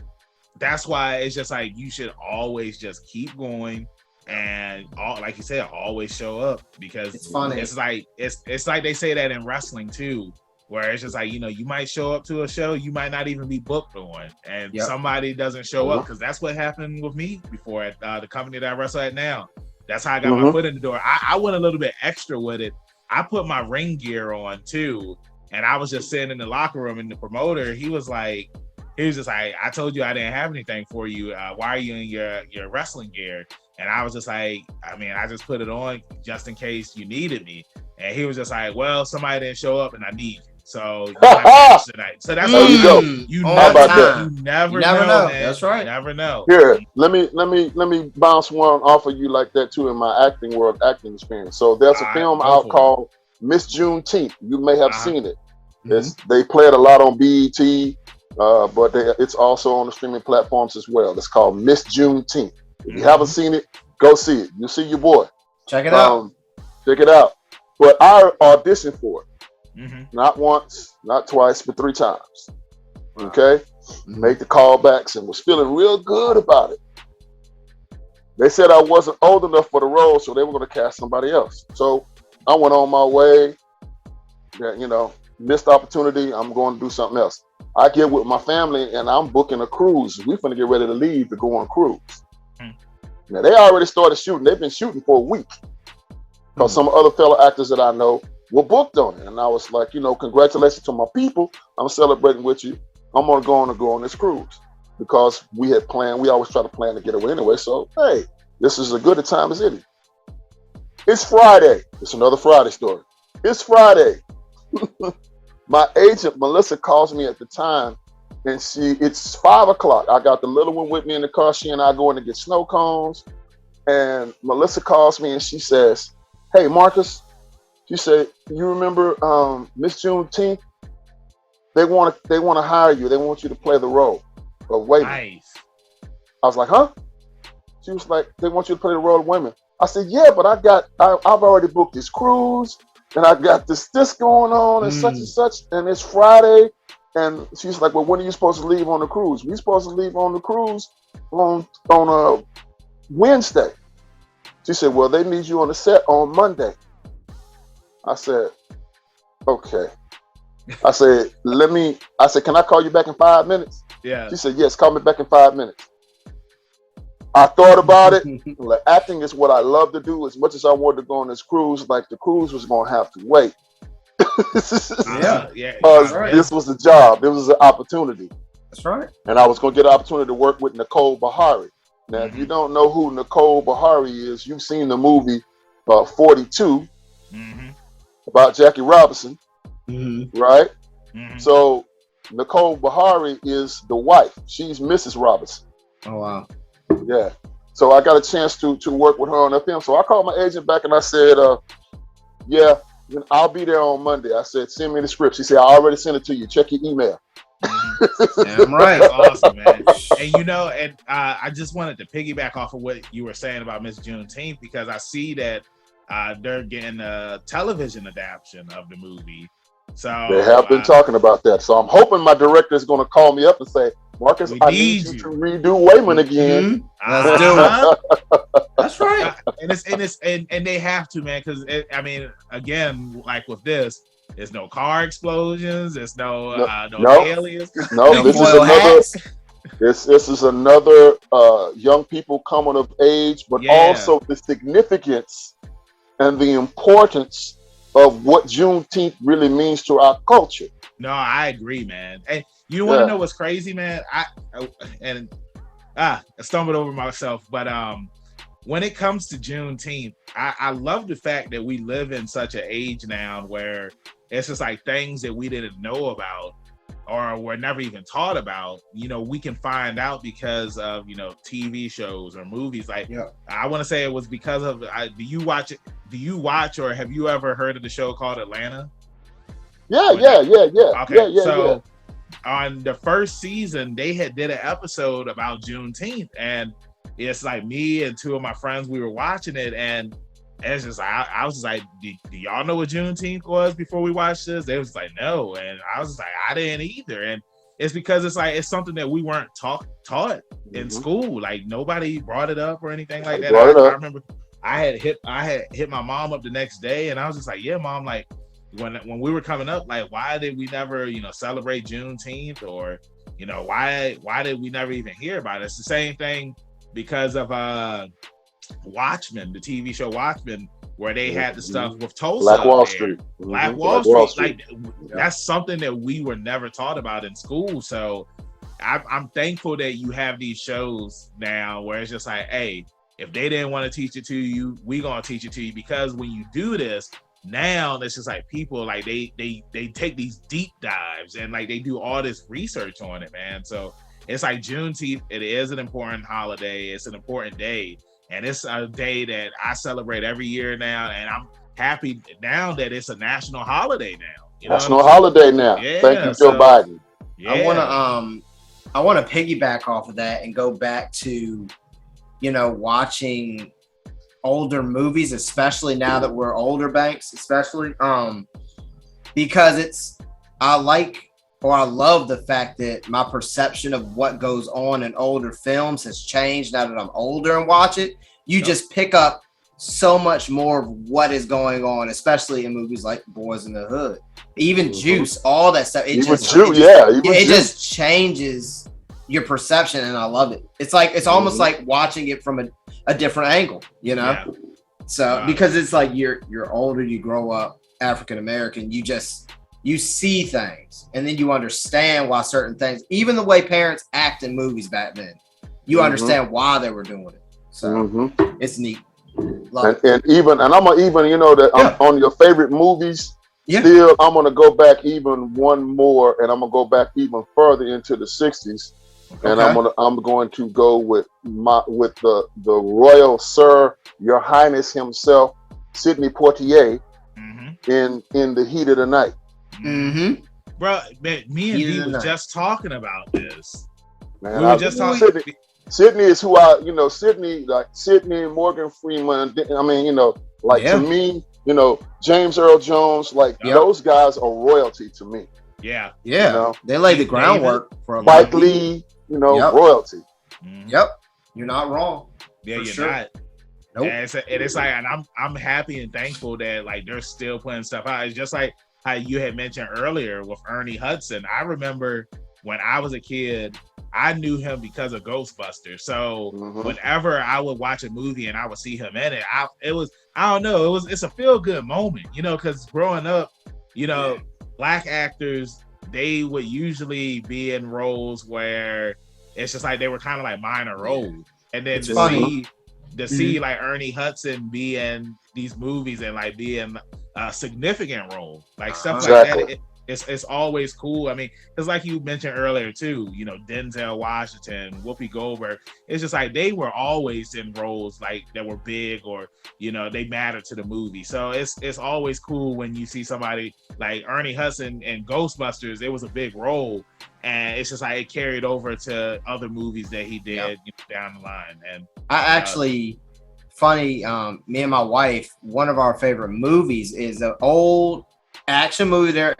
that's why it's just like, you should always just keep going, and like you said, always show up, because it's funny. It's like they say that in wrestling too, where it's just like, you might show up to a show you might not even be booked on, and somebody doesn't show up, because that's what happened with me before at the company that I wrestle at now. That's how I got my foot in the door. I went a little bit extra with it. I put my ring gear on too, and I was just sitting in the locker room, and the promoter, he was just like, I told you I didn't have anything for you. Why are you in your wrestling gear? And I was just like, I just put it on just in case you needed me. And he was just like, well, somebody didn't show up and I need you. So you have to tonight. So that's how you go. You never know. Man. That's right. You never know. Here, let me bounce one off of you like that too in my acting experience. So there's a film out called Miss Juneteenth. You may have seen it. They play it a lot on BET. But it's also on the streaming platforms as well. It's called Miss Juneteenth. If you haven't seen it, go see it. You'll see your boy. Check it out. Check it out. But I auditioned for it. Not once, not twice, but 3 times. Okay? Made the callbacks and was feeling real good about it. They said I wasn't old enough for the role, so they were going to cast somebody else. So I went on my way. Missed opportunity. I'm going to do something else. I get with my family and I'm booking a cruise. We finna get ready to leave to go on a cruise. Now they already started shooting. They've been shooting for a week, because some other fellow actors that I know were booked on it. And I was like, congratulations to my people. I'm celebrating with you. I'm gonna go on this cruise, because we had planned. We always try to plan to get away anyway. So hey, this is as good a time as any. It's Friday. It's another Friday story. It's Friday. My agent, Melissa, calls me at the time, and it's 5 o'clock. I got the little one with me in the car. She and I going to get snow cones. And Melissa calls me and she says, hey, Marcus, she said, you remember Miss Juneteenth? They want to hire you. They want you to play the role of women. Nice. I was like, huh? She was like, they want you to play the role of women. I said, yeah, but I've already booked this cruise. And I got this going on and such, and it's Friday. And she's like, well, when are you supposed to leave on the cruise? We're supposed to leave on the cruise on a Wednesday. She said, well, they need you on the set on Monday. I said, okay. I said, can I call you back in 5 minutes? Yeah. She said, yes, call me back in 5 minutes. I thought about it. Like, acting is what I love to do. As much as I wanted to go on this cruise, like the cruise was going to have to wait. This was a job. It was an opportunity. That's right. And I was going to get an opportunity to work with Nicole Bahari. Now, if you don't know who Nicole Bahari is, you've seen the movie 42 about Jackie Robinson, right? So Nicole Bahari is the wife. She's Mrs. Robinson. Oh, wow. Yeah. So I got a chance to work with her on that film. So I called my agent back and I said, yeah, I'll be there on Monday. I said, send me the script. She said, I already sent it to you. Check your email. Damn right. That's awesome, man. And I just wanted to piggyback off of what you were saying about Miss Juneteenth, because I see that they're getting a television adaptation of the movie. So they have been talking about that. So I'm hoping my director is going to call me up and say, Marcus, We I need need you you. to redo Wayman again. Let's do it. That's right. And they have to, man, because I mean, again, like with this, there's no car explosions, there's no aliens, No, this is another. This is another young people coming of age, but also the significance and the importance of what Juneteenth really means to our culture. No, I agree, man. And you want to know what's crazy, man? I stumbled over myself, but when it comes to Juneteenth, I love the fact that we live in such an age now where it's just like things that we didn't know about or were never even taught about, we can find out because of, TV shows or movies. Like, I want to say it was because of, do you watch or have you ever heard of the show called Atlanta? Yeah. Okay, Yeah. On the first season, they did an episode about Juneteenth, and it's like me and two of my friends, we were watching it, and it's just I was just like, do y'all know what Juneteenth was before we watched this? They was like, no, and I was just like, I didn't either, and it's because it's something that we weren't taught in school. Like nobody brought it up or anything like that. I remember I had hit my mom up the next day, and I was just like, yeah, Mom, like when we were coming up, like why did we never celebrate Juneteenth, or why did we never even hear about it? It's the same thing because of Watchmen, the TV show Watchmen, where they had the stuff with Tulsa, Black Wall Street, Black Wall Street. Like that's something that we were never taught about in school. So I'm thankful that you have these shows now where it's just like, hey, if they didn't want to teach it to you, we gonna teach it to you, because when you do this now, it's just like people like they take these deep dives and like they do all this research on it, man. So it's like Juneteenth, it is an important holiday, it's an important day, and it's a day that I celebrate every year now, and I'm happy now that it's a national holiday now. National holiday now. Yeah, thank you, Joe Biden. Yeah. I want to piggyback off of that and go back to watching older movies, especially now that we're older, Banks, especially because I love the fact that my perception of what goes on in older films has changed now that I'm older and watch it. You just pick up so much more of what is going on, especially in movies like Boys in the Hood, even Juice, all that stuff. It just changes your perception, and I love it. It's almost like watching it from a different angle, So because it's like you're older, you grow up African American, you see things, and then you understand why certain things, even the way parents act in movies back then, you understand why they were doing it. So it's neat. And I'm gonna I'm on your favorite movies. Yeah. Still, I'm gonna go back even one more, and I'm gonna go back even further into the '60s. Okay. And I'm going to go with the Royal Sir, Your Highness himself, Sidney Poitier, in The Heat of the Night. Bro, man, me and D was just talking about this. Man, we were just talking. Sidney is who Sidney, like Sidney, Morgan Freeman. I mean, to me, James Earl Jones, those guys are royalty to me. Yeah. They laid the groundwork for Spike Lee. Royalty. Yep, you're not wrong. Yeah, you're sure. not. Nope. And it's like, and I'm happy and thankful that like they're still putting stuff out. It's just like how you had mentioned earlier with Ernie Hudson. I remember when I was a kid, I knew him because of Ghostbusters. So whenever I would watch a movie and I would see him in it, it's a feel good moment, because growing up, Black actors, they would usually be in roles where it's just like they were kind of like minor roles, and then to see like Ernie Hudson be in these movies and like be in a significant role, like stuff like that. It's always cool. I mean, because like you mentioned earlier too, Denzel Washington, Whoopi Goldberg. It's just like they were always in roles like that were big, or they mattered to the movie. So it's always cool when you see somebody like Ernie Hudson in Ghostbusters. It was a big role, and it's just like it carried over to other movies that he did down the line. And I actually, funny, me and my wife, one of our favorite movies is an old action movie. There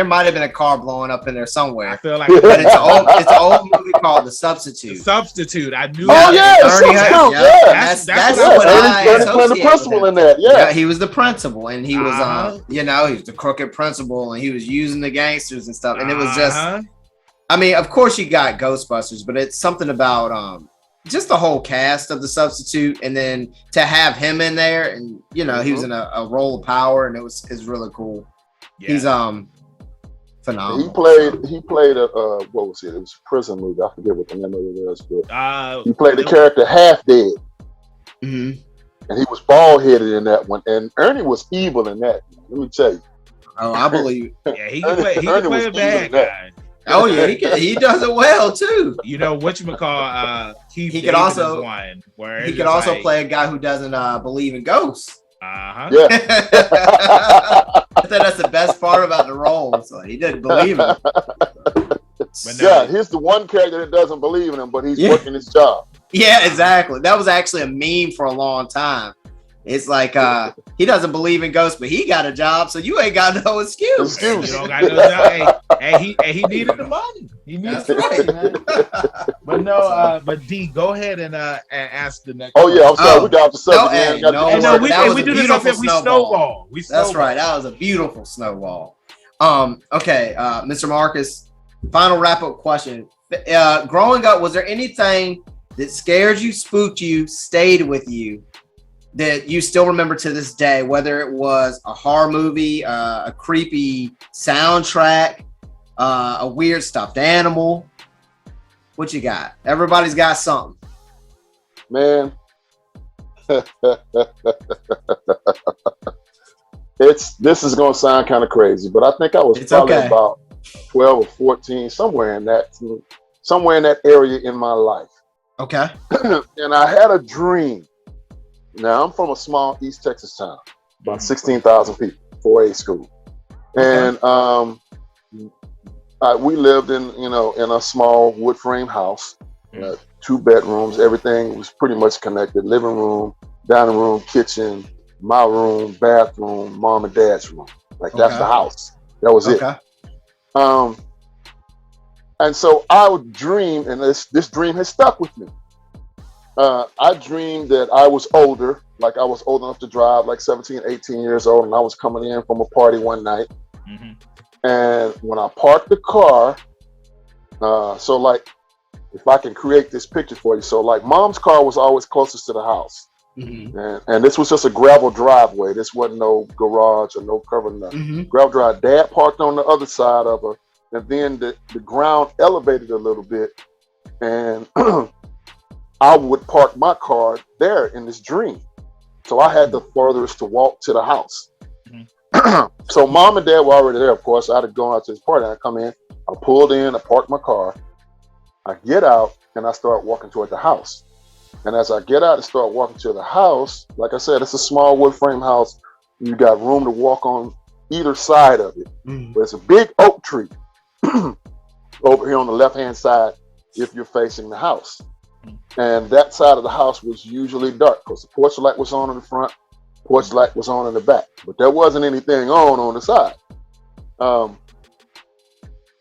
might have been a car blowing up in there somewhere. I feel like, but it's an old movie called The Substitute. Substitute. I knew. Oh yeah, Substitute. Yeah, that's what I played the principal in that. Yeah, he was the principal, and he was he was the crooked principal, and he was using the gangsters and stuff. And it was just, I mean, of course you got Ghostbusters, but it's something about just the whole cast of The Substitute, and then to have him in there, and he was in a role of power, and it's really cool. Yeah. He's phenomenal. He played a what was it? It was a prison movie. I forget what the name of it was, but he played the character Half Dead, and he was bald headed in that one. And Ernie was evil in that. Let me tell you. Oh, I believe. Yeah, he can play a bad guy. Oh yeah, he does it well too. Whatchamacall, he could also play a guy who doesn't believe in ghosts. Yeah. I thought that's the best part about the role. So he didn't believe in him. Yeah, he's the one character that doesn't believe in him, but he's working his job. Yeah, exactly. That was actually a meme for a long time. It's like he doesn't believe in ghosts, but he got a job, so you ain't got no excuse. You don't got no job. Hey, he needed the money. He needs the money, man. But D, go ahead and ask the next. Oh yeah, I'm sorry. We got the subject. We do this up we snowball. That's right. That was a beautiful snowball. Okay, Mr. Marcus. Final wrap up question. Growing up, was there anything that scared you, spooked you, stayed with you, that you still remember to this day, whether it was a horror movie, a creepy soundtrack, a weird stuffed animal? What you got? Everybody's got something. Man. This is gonna sound kind of crazy, but I think I was probably about 12 or 14, somewhere in that area in my life. Okay. And I had a dream. Now I'm from a small East Texas town, about 16,000 people, 4A school, and we lived in a small wood frame house, 2 bedrooms. Everything was pretty much connected: living room, dining room, kitchen, my room, bathroom, mom and dad's room. Like that's the house. That was it. And so I would dream, and this dream has stuck with me. I dreamed that I was older, like I was old enough to drive, like 17, 18 years old, and I was coming in from a party one night. And when I parked the car, so like, if I can create this picture for you, so like mom's car was always closest to the house. And this was just a gravel driveway. This wasn't no garage or no cover, nothing. Gravel drive. Dad parked on the other side of her, and then the ground elevated a little bit, and I would park my car there in this dream. So I had the furthest to walk to the house. So mom and dad were already there, of course. I had gone out to this party. I come in, I pulled in, I parked my car. I get out, and I start walking toward the house. And as I get out and start walking to the house, like I said, it's a small wood frame house. You got room to walk on either side of it. But it's a big oak tree over here on the left-hand side if you're facing the house. And that side of the house was usually dark because the porch light was on in the front, porch light was on in the back, but there wasn't anything on the side. And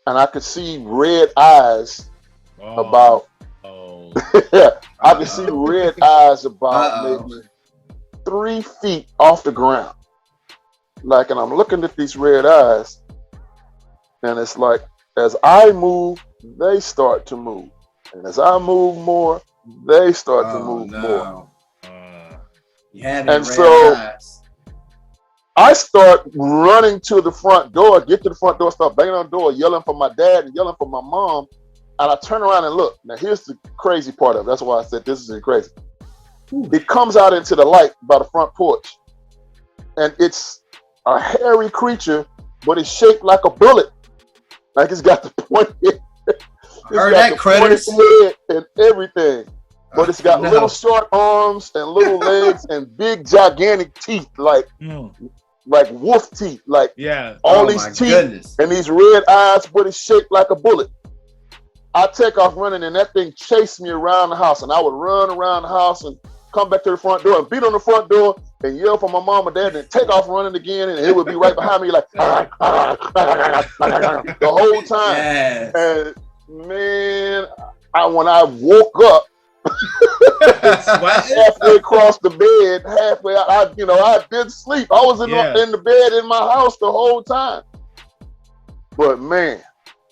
I could see red eyes about. I could see red eyes about maybe 3 feet off the ground. Like, and I'm looking at these red eyes, and it's like as I move, they start to move. And as I move more, they start to move more. And so I start running to the front door, get to the front door, start banging on the door, yelling for my dad and yelling for my mom. And I turn around and look. Now, here's the crazy part of it. That's why I said this is crazy. It comes out into the light by the front porch. And it's a hairy creature, but it's shaped like a bullet. Like it's got the pointed. Heard that, critters? Head and everything, but it's got little short arms and little legs and big gigantic teeth, like wolf teeth, like all these teeth and these red eyes, but it's shaped like a bullet. I take off running, and that thing chased me around the house, and I would run around the house, and come back to the front door and beat on the front door and yell for my mom and dad and take off running again. And it would be right behind me like the whole time. Yes. And man, when I woke up, halfway across the bed, I didn't sleep. I was in the bed in my house the whole time. But man,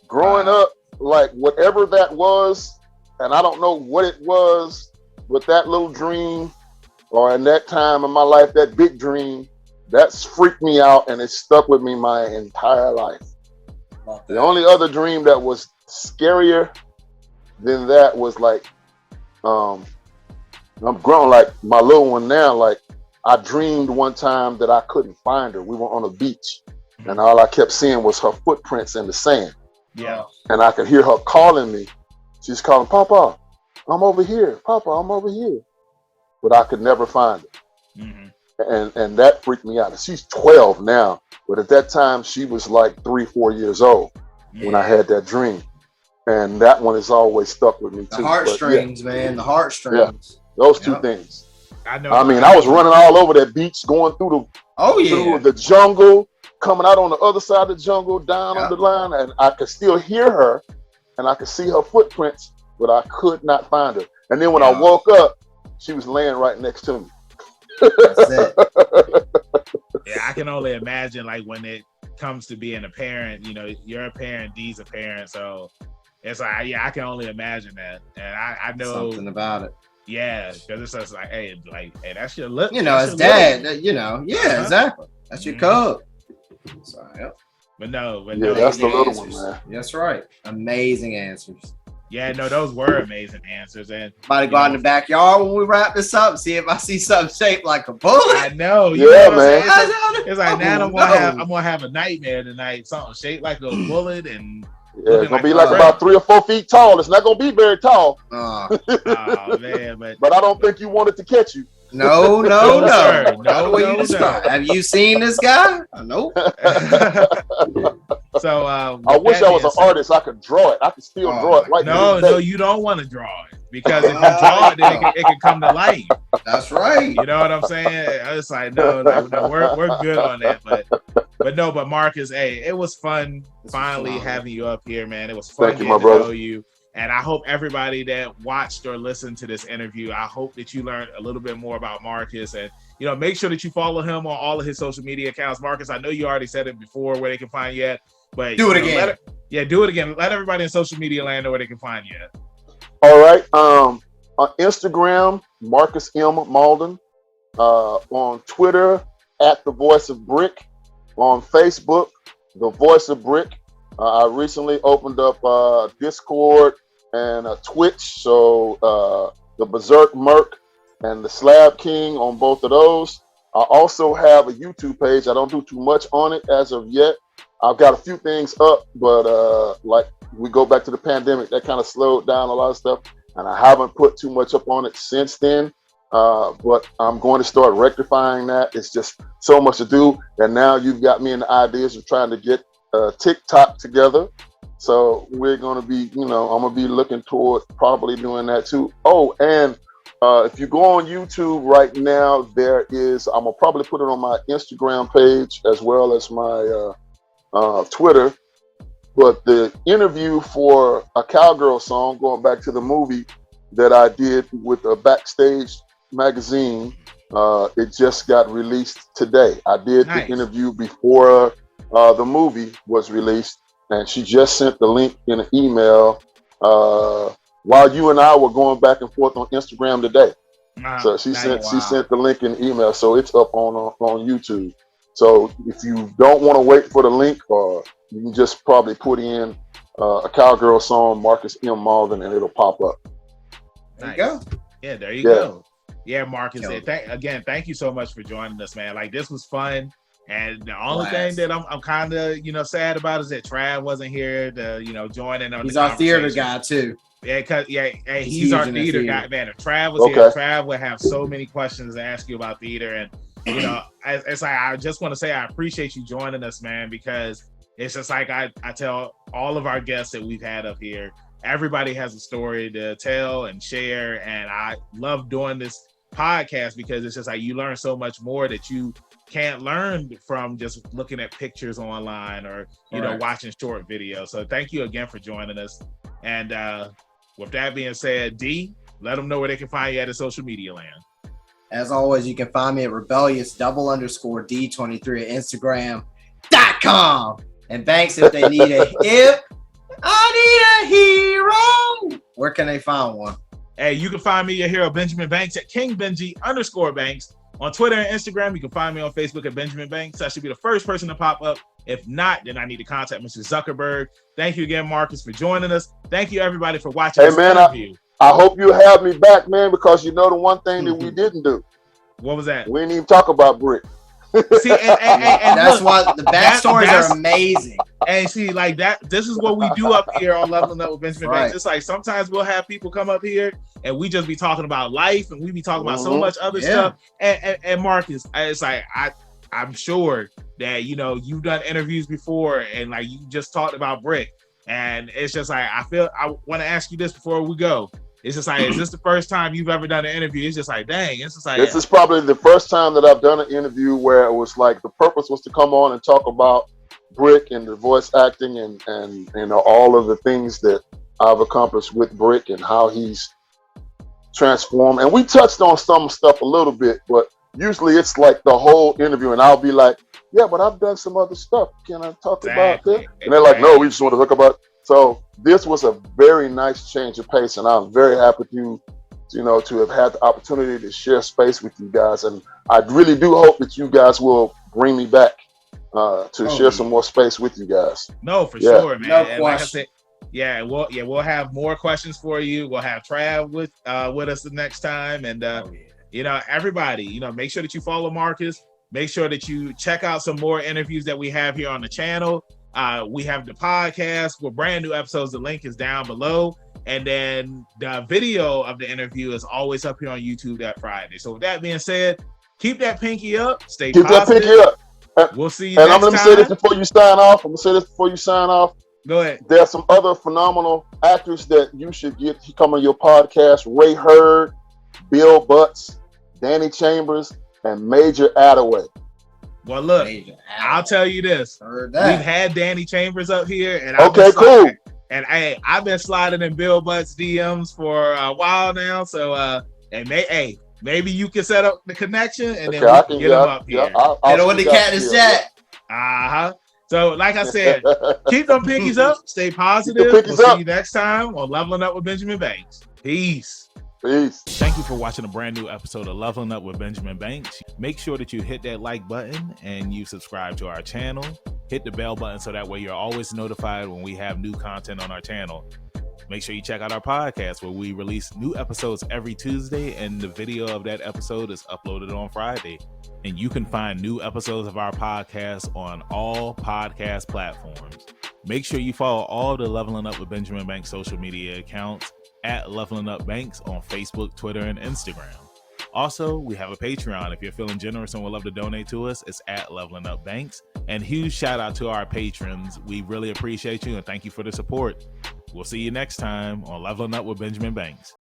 growing up, like whatever that was, and I don't know what it was, but that little dream, or in that time in my life, that big dream, that's freaked me out and it stuck with me my entire life. The only other dream that was scarier than that was like, I'm grown, like my little one now, like I dreamed one time that I couldn't find her. We were on a beach and all I kept seeing was her footprints in the sand. Yeah. And I could hear her calling me. She's calling, Papa, I'm over here. Papa, I'm over here. But I could never find her. Mm-hmm. And that freaked me out. She's 12 now, but at that time she was like 3-4 years old when I had that dream. And that one has always stuck with me too. The heartstrings, man. The heartstrings. Yeah, those two things. I know. I mean, I was running all over that beach, going through the jungle, coming out on the other side of the jungle, down on the line, and I could still hear her, and I could see her footprints, but I could not find her. And then when I woke up, she was laying right next to me. That's it. Yeah, I can only imagine, like, when it comes to being a parent, you know, you're a parent, Dee's a parent, so it's like, yeah, I can only imagine that. And I know something about it. Yeah, because it's just like, hey, that's your look. You know, as dad, exactly. That's your code. So, But no, that's the little one, man. That's right. Amazing answers. Yeah, no, those were amazing answers. And about to go out in the backyard when we wrap this up, see if I see something shaped like a bullet. I know. Man. It's like now I'm gonna have a nightmare tonight. Something shaped like a bullet and. Yeah, it's gonna be like about 3 or 4 feet tall. It's not gonna be very tall. Oh man, but I don't think you want it to catch you. No. Sir. No. Have you seen this guy? Nope. So I wish I was an artist. I could draw it. I could still draw it right now. No, you don't want to draw it because if you draw it, then it can come to life. That's right. You know what I'm saying? It's like no, we're good on that. But Marcus, hey, it was fun finally having you up here, man. It was fun getting to know you. And I hope everybody that watched or listened to this interview, I hope that you learned a little bit more about Marcus. And, you know, make sure that you follow him on all of his social media accounts. Marcus, I know you already said it before where they can find you at, but do it again. Do it again. Let everybody in social media land know where they can find you at. All right. On Instagram, Marcus M. Mauldin. On Twitter, at The Voice of Brick. On Facebook, The Voice of Brick. I recently opened up Discord and Twitch, so the Berserk Merc and the Slab King on both of those. I also have a YouTube page. I don't do too much on it as of yet. I've got a few things up, but like we go back to the pandemic, that kind of slowed down a lot of stuff, and I haven't put too much up on it since then. But I'm going to start rectifying that. It's just so much to do, and now you've got me in the ideas of trying to get TikTok together. So we're going to be, I'm going to be looking toward probably doing that too. Oh, and if you go on YouTube right now, I'm going to probably put it on my Instagram page as well as my Twitter. But the interview for a Cowgirl song, going back to the movie that I did with a Backstage magazine, it just got released today. I did the interview before the movie was released, and she just sent the link in an email while you and I were going back and forth on Instagram today. So she sent the link in the email, so it's up on YouTube. So if you don't want to wait for the link, or you can just probably put in a Cowgirl song, Marcus M. Mauldin, and it'll pop up. There you go. Yeah, there you go. Yeah, Marcus, thank you so much for joining us, man. Like, this was fun. And the only thing that I'm kind of, sad about is that Trav wasn't here to, join in on. He's our theater guy too. Yeah, he's our theater guy, man. If Trav was here, Trav would have so many questions to ask you about theater. And, I just want to say I appreciate you joining us, man, because it's just like I tell all of our guests that we've had up here, everybody has a story to tell and share. And I love doing this podcast, because it's just like you learn so much more that you can't learn from just looking at pictures online or watching short videos. So thank you again for joining us. And with that being said, D, let them know where they can find you at the social media land. As always, you can find me at rebellious_D23 at Instagram.com. And Banks, if they need if I need a hero, where can they find one? Hey, you can find me, your hero, Benjamin Banks, at KingBenji_Banks. On Twitter and Instagram, you can find me on Facebook at Benjamin Banks. I should be the first person to pop up. If not, then I need to contact Mr. Zuckerberg. Thank you again, Marcus, for joining us. Thank you, everybody, for watching this interview. I hope you have me back, man, because you know the one thing that we didn't do. What was that? We didn't even talk about Brick. See, and that's why the backstories are amazing. And see, like that, this is what we do up here on Leveling Up with Benjamin Banks. It's like sometimes we'll have people come up here and we just be talking about life and we be talking about so much other stuff. And Marcus, it's like I'm sure that you've done interviews before and like you just talked about Brick. And it's just like I want to ask you this before we go. It's just like, is this the first time you've ever done an interview? It's just like, dang, it's just like this is probably the first time that I've done an interview where it was like the purpose was to come on and talk about Brick and the voice acting and all of the things that I've accomplished with Brick and how he's transformed. And we touched on some stuff a little bit, but usually it's like the whole interview and I'll be like, yeah, but I've done some other stuff. Can I talk about that? And they're like, no, we just want to talk about. So this was a very nice change of pace, and I'm very happy to have had the opportunity to share space with you guys. And I really do hope that you guys will bring me back to share some more space with you guys. No, for sure, man. No and like I said, we'll have more questions for you. We'll have Trav with us the next time, and everybody, make sure that you follow Marcus. Make sure that you check out some more interviews that we have here on the channel. We have the podcast with brand new episodes. The link is down below. And then the video of the interview is always up here on YouTube that Friday. So with that being said, keep that pinky up. Stay positive. Keep that pinky up. We'll see you next time. And I'm going to say this before you sign off. Go ahead. There are some other phenomenal actors that you should get to come on your podcast. Ray Hurd, Bill Butts, Danny Chambers, and Major Attaway. Well, look, I'll tell you this. We've had Danny Chambers up here. And cool. And I've been sliding in Bill Butts DMs for a while now. So, maybe you can set up the connection and then we can get him up here. Hit on the cat in chat. So, like I said, keep them pinkies up. Stay positive. We'll see you next time on Leveling Up with Benjamin Banks. Peace. Thank you for watching a brand new episode of Leveling Up with Benjamin Banks. Make sure that you hit that like button and you subscribe to our channel. Hit the bell button so that way you're always notified when we have new content on our channel. Make sure you check out our podcast where we release new episodes every Tuesday and the video of that episode is uploaded on Friday. And you can find new episodes of our podcast on all podcast platforms. Make sure you follow all the Leveling Up with Benjamin Banks social media accounts at Leveling Up Banks on Facebook, Twitter, and Instagram. Also, we have a Patreon. If you're feeling generous and would love to donate to us, it's at Leveling Up Banks. And huge shout out to our patrons. We really appreciate you and thank you for the support. We'll see you next time on Leveling Up with Benjamin Banks.